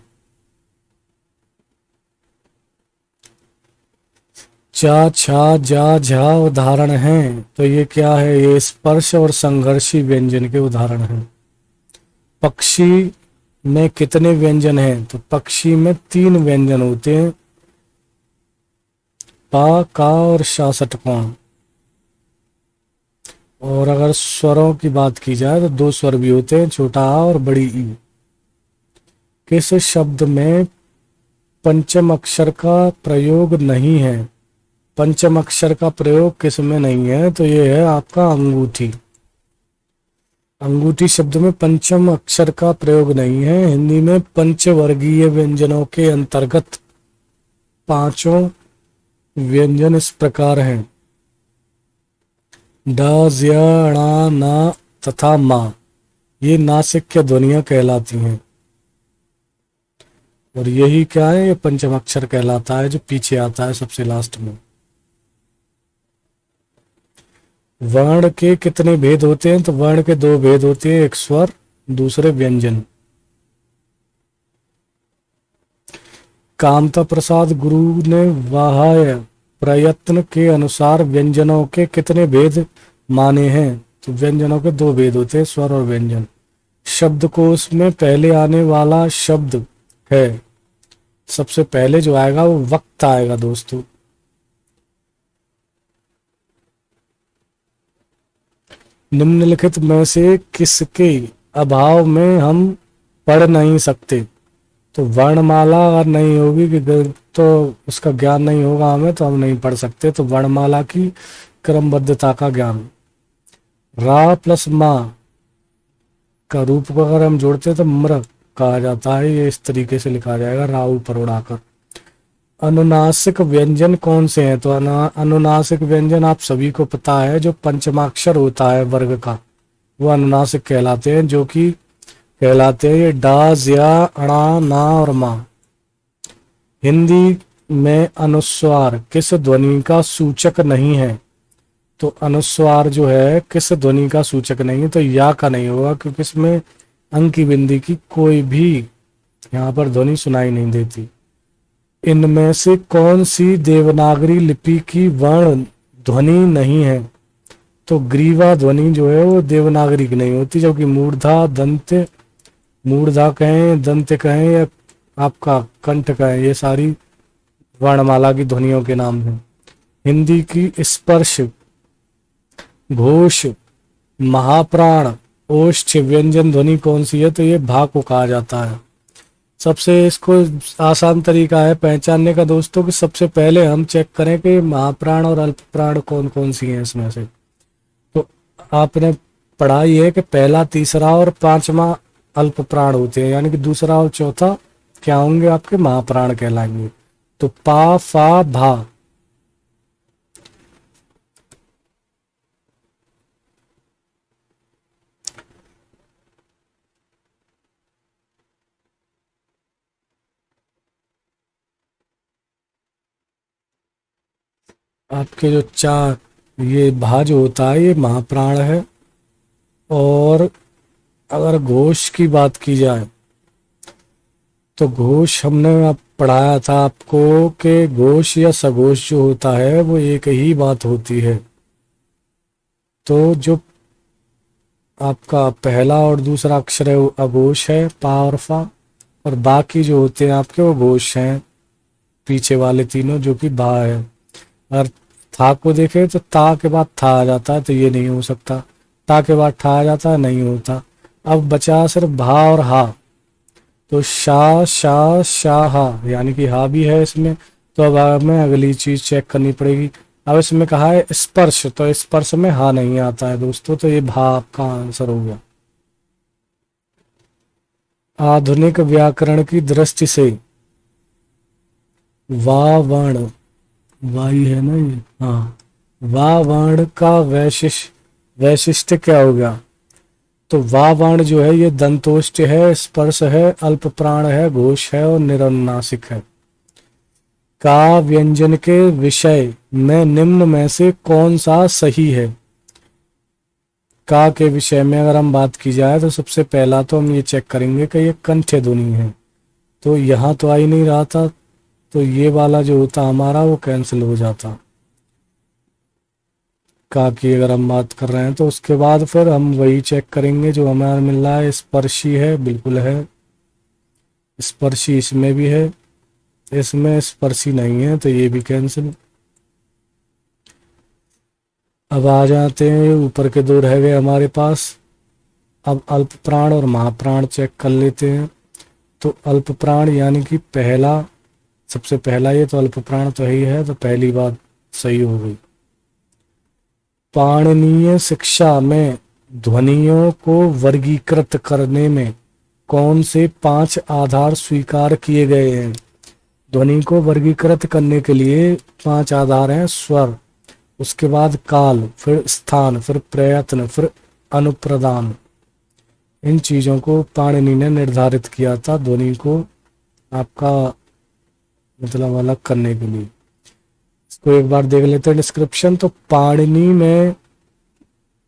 चा छा जा झा उदाहरण हैं, तो ये क्या है, ये स्पर्श और संघर्षी व्यंजन के उदाहरण हैं। पक्षी में कितने व्यंजन हैं, तो पक्षी में 3 व्यंजन होते हैं, पा का और शा षटकोण। और अगर स्वरों की बात की जाए तो 2 स्वर भी होते हैं, छोटा आ और बड़ी ई। किस शब्द में पंचम अक्षर का प्रयोग नहीं है, पंचम अक्षर का प्रयोग किस में नहीं है, तो ये है आपका अंगूठी। अंगूठी शब्द में पंचम अक्षर का प्रयोग नहीं है। हिंदी में पंचवर्गीय व्यंजनों के अंतर्गत 5 व्यंजन इस प्रकार हैं, ड, ज्य, ण, न तथा मा। ये नासिक्य ध्वनियां कहलाती हैं, और यही क्या है, ये पंचम अक्षर कहलाता है, जो पीछे आता है सबसे लास्ट में। वर्ण के कितने भेद होते हैं, तो वर्ण के 2 भेद होते हैं, एक स्वर, दूसरे व्यंजन। कामता प्रसाद गुरु ने बाह्य प्रयत्न के अनुसार व्यंजनों के कितने भेद माने हैं, तो व्यंजनों के 2 भेद होते हैं, स्वर और व्यंजन। शब्दकोश में पहले आने वाला शब्द है, सबसे पहले जो आएगा वो वक्त आएगा दोस्तों। निम्नलिखित में से किसके अभाव में हम पढ़ नहीं सकते, तो वर्णमाला अगर नहीं होगी कि तो उसका ज्ञान नहीं होगा हमें, तो हम नहीं पढ़ सकते। तो वर्णमाला की क्रमबद्धता का ज्ञान। रा प्लस मा का रूप को अगर हम जोड़ते हैं तो म्र कहा जाता है, ये इस तरीके से लिखा जाएगा, रा ऊपर उड़ाकर। अनुनासिक व्यंजन कौन से हैं, तो अनुनासिक व्यंजन आप सभी को पता है, जो पंचमाक्षर होता है वर्ग का, वो अनुनासिक कहलाते हैं, जो कि कहलाते हैं ये डा, ज्या, अणा, ना और मा। हिंदी में अनुस्वार किस ध्वनि का सूचक नहीं है, तो अनुस्वार जो है किस ध्वनि का सूचक नहीं है, तो या का नहीं होगा, क्योंकि इसमें अंक की बिंदी की कोई भी यहाँ पर ध्वनि सुनाई नहीं देती। इनमें से कौन सी देवनागरी लिपि की वर्ण ध्वनि नहीं है, तो ग्रीवा ध्वनि जो है वो देवनागरी की नहीं होती, जबकि मूर्धा, दंत, मूर्धा कहें, दंत कहें या आपका कंठ कहें, ये सारी वर्णमाला की ध्वनियों के नाम हैं। हिंदी की स्पर्श, घोष, महाप्राण, ओष्ठ व्यंजन ध्वनि कौन सी है, तो ये भा को कहा जाता है। सबसे इसको आसान तरीका है पहचानने का दोस्तों, कि सबसे पहले हम चेक करें कि महाप्राण और अल्प प्राण कौन कौन सी हैं इसमें से। तो आपने पढ़ा ही है कि पहला, तीसरा और 5वां अल्प प्राण होते हैं, यानी कि दूसरा और चौथा क्या होंगे, आपके महाप्राण कहलाएंगे। तो पा, फा, भा। आपके जो चार, ये भा जो होता है ये महाप्राण है। और अगर घोष की बात की जाए तो घोष हमने अब पढ़ाया था आपको कि घोष या सघोष जो होता है वो एक ही बात होती है। तो जो आपका पहला और दूसरा अक्षर है वो अघोष है, पा और फा, और बाकी जो होते हैं आपके वो घोष हैं, पीछे वाले तीनों, जो कि भा है। अगर था को देखें तो ता के बाद था आ जाता है, तो ये नहीं हो सकता। ता के बाद ठा आ जाता है, नहीं होता। अब बचा सिर्फ भा और हा, तो शा, शा, शाह, हा, यानी कि हा भी है इसमें। तो अब हमें अगली चीज चेक करनी पड़ेगी। अब इसमें कहा है स्पर्श, तो स्पर्श में हा नहीं आता है दोस्तों, तो ये भा आपका आंसर हो गया। आधुनिक व्याकरण की दृष्टि से वा वर्ण, वाई है ना ये, हाँ, वा वर्ण का वैशिष्ट्य क्या हो गया, तो वा वर्ण जो है ये दंतोष्ट है, स्पर्श है, अल्प प्राण है, घोष है और निरनुनासिक है। का व्यंजन के विषय में निम्न में से कौन सा सही है। का के विषय में अगर हम बात की जाए तो सबसे पहला तो हम ये चेक करेंगे कि ये कंठ्य ध्वनि है, तो यहाँ तो आ ही नहीं रहा था, तो ये वाला जो होता हमारा वो कैंसिल हो जाता। का की अगर हम बात कर रहे हैं तो उसके बाद फिर हम वही चेक करेंगे जो हमें मिल रहा है। स्पर्शी है, बिल्कुल है, स्पर्शी इसमें भी है, इसमें स्पर्शी नहीं है तो ये भी कैंसिल। अब आ जाते हैं ऊपर के दो रह गए हमारे पास। अब अल्प प्राण और महाप्राण चेक कर लेते हैं। तो अल्प प्राण यानी कि पहला, सबसे पहला ये तो अल्प प्राण तो ही है, तो पहली बात सही हो गई। पाणिनीय शिक्षा में ध्वनियों को वर्गीकृत करने में कौन से 5 आधार स्वीकार किए गए हैं? ध्वनि को वर्गीकृत करने के लिए 5 आधार हैं। स्वर, उसके बाद काल, फिर स्थान, फिर प्रयत्न, फिर अनुप्रदान। इन चीजों को पाणिनि ने निर्धारित किया था ध्वनि को आपका मतलब अलग करने के लिए। इसको एक बार देख लेते हैं डिस्क्रिप्शन। तो पाणिनि में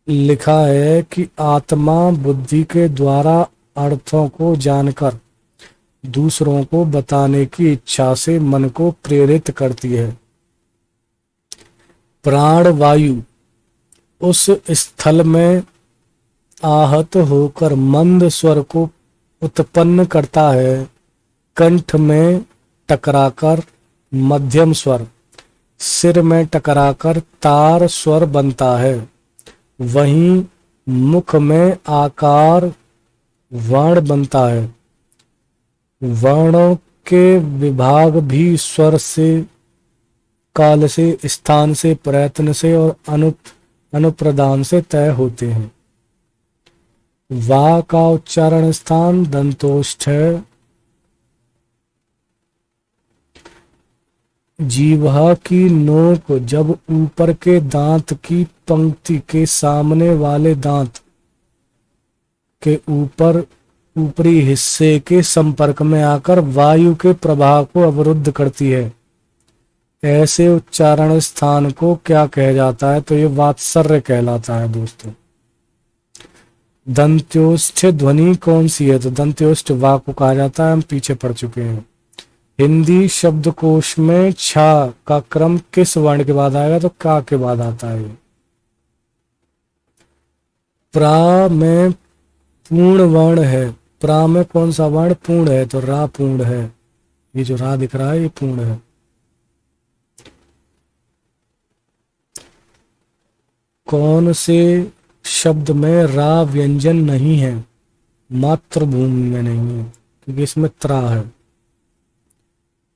लिखा है कि आत्मा बुद्धि के द्वारा अर्थों को जानकर दूसरों को बताने की इच्छा से मन को प्रेरित करती है। प्राण वायु उस स्थल में आहत होकर मंद स्वर को उत्पन्न करता है। कंठ में टकराकर मध्यम स्वर, सिर में टकराकर तार स्वर बनता है। वहीं मुख में आकार वर्ण बनता है। वर्णों के विभाग भी स्वर से, काल से, स्थान से, प्रयत्न से और अनुप्रदान से तय होते हैं। वा का उच्चारण स्थान दंतोष्ठ है। जीवा की नोक जब ऊपर के दांत की पंक्ति के सामने वाले दांत के ऊपरी हिस्से के संपर्क में आकर वायु के प्रवाह को अवरुद्ध करती है, ऐसे उच्चारण स्थान को क्या कहा जाता है? तो ये वात्सर्य कहलाता है दोस्तों। दंत्योष्ठ ध्वनि कौन सी है? तो दंत्योष्ठ वा को कहा जाता है, हम पीछे पढ़ चुके हैं। हिंदी शब्दकोश में छा का क्रम किस वर्ण के बाद आएगा? तो का के बाद आता है। प्रा में पूर्ण वर्ण है। प्रा में कौन सा वर्ण पूर्ण है? तो रा पूर्ण है। ये जो रा दिख रहा है ये पूर्ण है। कौन से शब्द में रा व्यंजन नहीं है? मातृभूमि में नहीं है क्योंकि इसमें त्रा है।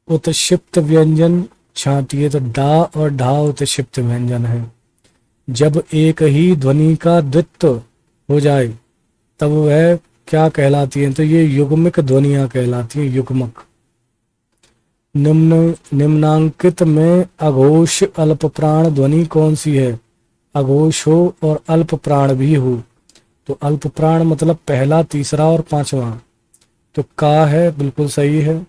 उत्क्षिप्त व्यंजन छांटिए तो डा और ढा उत्क्षिप्त व्यंजन है। जब एक ही ध्वनि का द्वित्व हो जाए तब वह क्या कहलाती है? तो ये युग्मिक ध्वनियां कहलाती हैं, युग्मक। निम्नांकित में अघोष अल्प प्राण ध्वनि कौन सी है? अघोष हो और अल्प प्राण भी हो। तो अल्प प्राण मतलब पहला, तीसरा और पांचवा। तो का है, बिल्कुल सही है।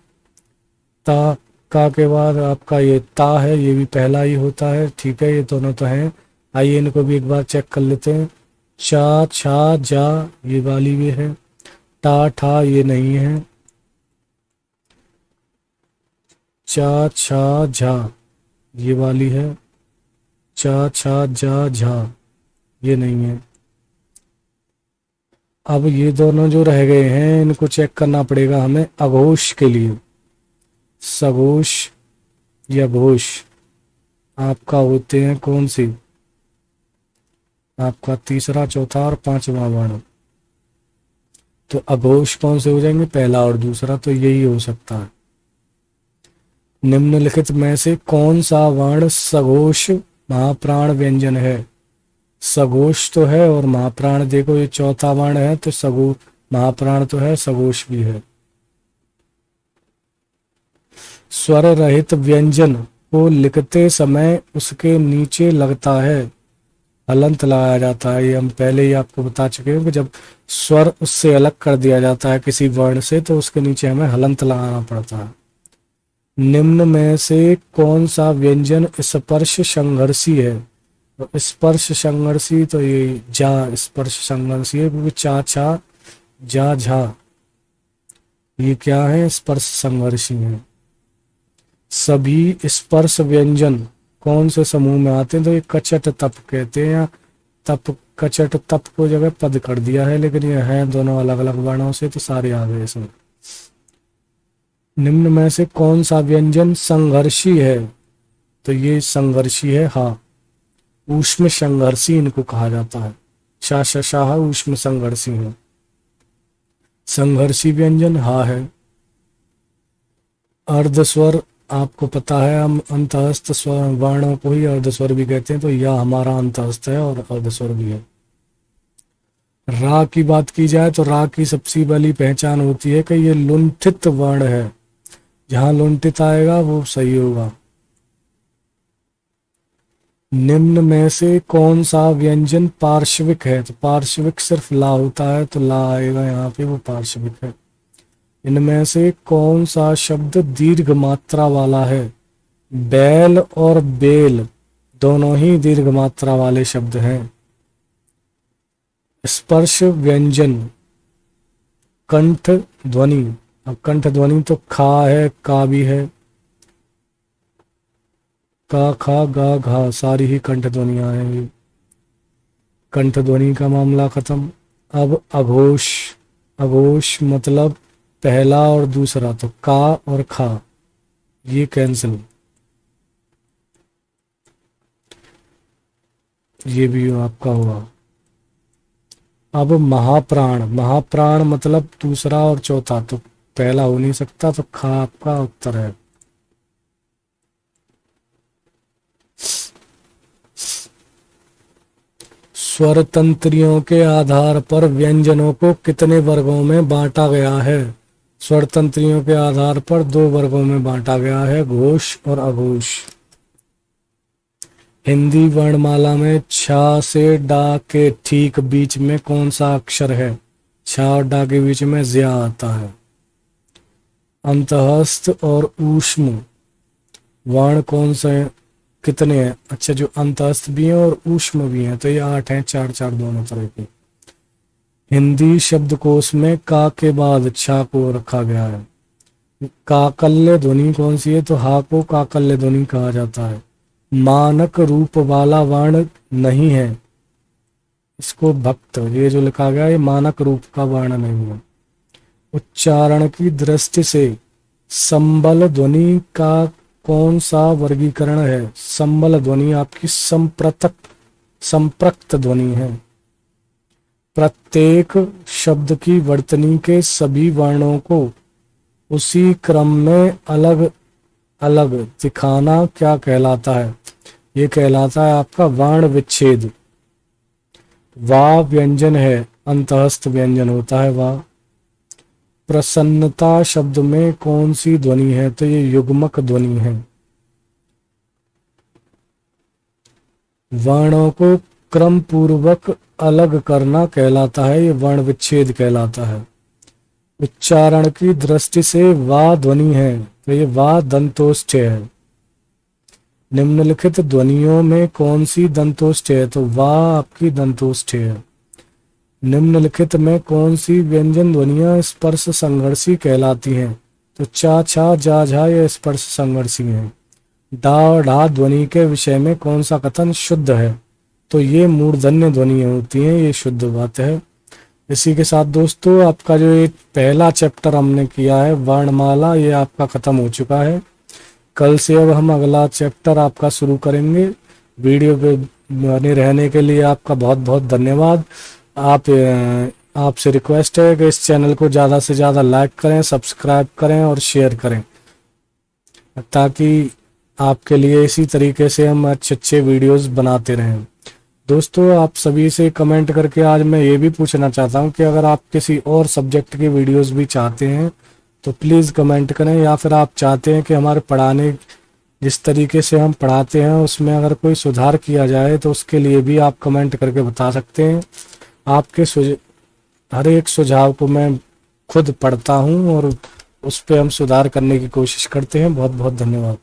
ता, का के बाद आपका ये ता है, ये भी पहला ही होता है। ठीक है, ये दोनों तो हैं। आइए इनको भी एक बार चेक कर लेते हैं। चा, छा, जा ये वाली भी है। टा, ठा ये नहीं है। चा, छा, झा ये वाली है। चा, छा, जा, झा ये नहीं है। अब ये दोनों जो रह गए हैं इनको चेक करना पड़ेगा हमें अघोष के लिए। सघोष या घोष आपका होते हैं कौन सी? आपका तीसरा, चौथा और पांचवा वर्ण। तो अघोष कौन से हो जाएंगे? पहला और दूसरा, तो यही हो सकता है। निम्नलिखित में से कौन सा वर्ण सघोष महाप्राण व्यंजन है? सघोष तो है और महाप्राण देखो ये चौथा वर्ण है, तो सघो महाप्राण तो है, सघोष भी है। स्वर रहित व्यंजन को लिखते समय उसके नीचे लगता है हलंत लगाया जाता है। ये हम पहले ही आपको बता चुके हैं कि जब स्वर उससे अलग कर दिया जाता है किसी वर्ण से तो उसके नीचे हमें हलंत लगाना पड़ता है। निम्न में से कौन सा व्यंजन स्पर्श संघर्षी है? तो स्पर्श संघर्षी तो ये जा स्पर्श संघर्षी है क्योंकि चा, छा, जा, झा ये क्या है? स्पर्श संघर्षी है। सभी स्पर्श व्यंजन कौन से समूह में आते हैं, तो ये कचट तप कहते हैं, या तप कचट तप को जगह पद कर दिया है, लेकिन ये हैं दोनों अलग अलग वर्णों से, तो सारे आ गए इसमें। निम्न में से कौन सा व्यंजन संघर्षी है, तो ये संघर्षी है हा। ऊष्म संघर्षी इनको कहा जाता है, शाह ऊष्म संघर्षी है। संघर्षी व्यंजन हा है। अर्धस्वर आपको पता है, हम अंतःस्थ स्वर वर्णों को ही अर्धस्वर भी कहते हैं, तो यह हमारा अंतःस्थ है और अर्धस्वर भी है। रा की बात की जाए तो रा की सबसे पहली पहचान होती है कि ये लुंठित वर्ण है, जहां लुंठित आएगा वो सही होगा। निम्न में से कौन सा व्यंजन पार्श्विक है, तो पार्श्विक सिर्फ ला होता है, तो ला आएगा यहाँ पे, वो पार्श्विक है। इनमें से कौन सा शब्द दीर्घ मात्रा वाला है, बैल और बेल दोनों ही दीर्घ मात्रा वाले शब्द हैं। स्पर्श व्यंजन कंठ ध्वनि, अब कंठ ध्वनि तो खा है, का भी है, का खा गा घा सारी ही कंठ ध्वनियां हैं। कंठ ध्वनि का मामला खत्म। अब अघोष, अघोष मतलब पहला और दूसरा, तो का और खा ये कैंसिल, ये भी आपका हुआ। अब महाप्राण, महाप्राण मतलब दूसरा और चौथा, तो पहला हो नहीं सकता, तो खा आपका उत्तर है। स्वर तंत्रियों के आधार पर व्यंजनों को कितने वर्गों में बांटा गया है, स्वर तंत्रियों के आधार पर 2 वर्गों में बांटा गया है, घोष और अघोष। हिंदी वर्णमाला में छा से डा के ठीक बीच में कौन सा अक्षर है, छा और डा के बीच में ज्या आता है। अंतःस्थ और ऊष्म वर्ण कौन से कितने हैं, अच्छा जो अंतःस्थ भी हैं और ऊष्म भी हैं, तो ये 8 हैं, 4 दोनों तरह के। हिंदी शब्दकोश में का के बाद छा को रखा गया है। काकल्य ध्वनि कौन सी है, तो हा को काकल्य ध्वनि कहा जाता है। मानक रूप वाला वर्ण नहीं है, इसको भक्त, ये जो लिखा गया है मानक रूप का वर्ण नहीं है। उच्चारण की दृष्टि से संबल ध्वनि का कौन सा वर्गीकरण है, संबल ध्वनि आपकी संप्रक्त ध्वनि है। प्रत्येक शब्द की वर्तनी के सभी वर्णों को उसी क्रम में अलग अलग दिखाना क्या कहलाता है, ये कहलाता है आपका वर्ण विच्छेद। वा व्यंजन है, अंतःस्थ व्यंजन होता है वा। प्रसन्नता शब्द में कौन सी ध्वनि है, तो ये युग्मक ध्वनि है। वर्णों को क्रम पूर्वक अलग करना कहलाता है, ये वर्ण विच्छेद कहलाता है। उच्चारण की दृष्टि से वा ध्वनि है, तो ये वा दंतोष्ठ है। निम्नलिखित ध्वनियों में कौन सी दंतोष्ठ है, तो वा आपकी दंतोष्ठ है। निम्नलिखित में कौन सी व्यंजन ध्वनियां स्पर्श संघर्षी कहलाती हैं, तो चा छा जा झा ये स्पर्श संघर्षी हैं। डा और ढा ध्वनि के विषय में कौन सा कथन शुद्ध है, तो ये मूर्धन्य ध्वनियां होती हैं, ये शुद्ध बात है। इसी के साथ दोस्तों आपका जो ये पहला चैप्टर हमने किया है वर्णमाला, ये आपका खत्म हो चुका है। कल से अब हम अगला चैप्टर आपका शुरू करेंगे। वीडियो पे बने रहने के लिए आपका बहुत बहुत धन्यवाद। आपसे रिक्वेस्ट है कि इस चैनल को ज़्यादा से ज़्यादा लाइक करें, सब्सक्राइब करें और शेयर करें, ताकि आपके लिए इसी तरीके से हम अच्छे अच्छे वीडियोस बनाते रहें। दोस्तों आप सभी से कमेंट करके आज मैं ये भी पूछना चाहता हूँ कि अगर आप किसी और सब्जेक्ट की वीडियोस भी चाहते हैं तो प्लीज़ कमेंट करें, या फिर आप चाहते हैं कि हमारे पढ़ाने जिस तरीके से हम पढ़ाते हैं उसमें अगर कोई सुधार किया जाए तो उसके लिए भी आप कमेंट करके बता सकते हैं। आपके हर एक सुझाव को मैं खुद पढ़ता हूँ और उस पर हम सुधार करने की कोशिश करते हैं। बहुत बहुत धन्यवाद।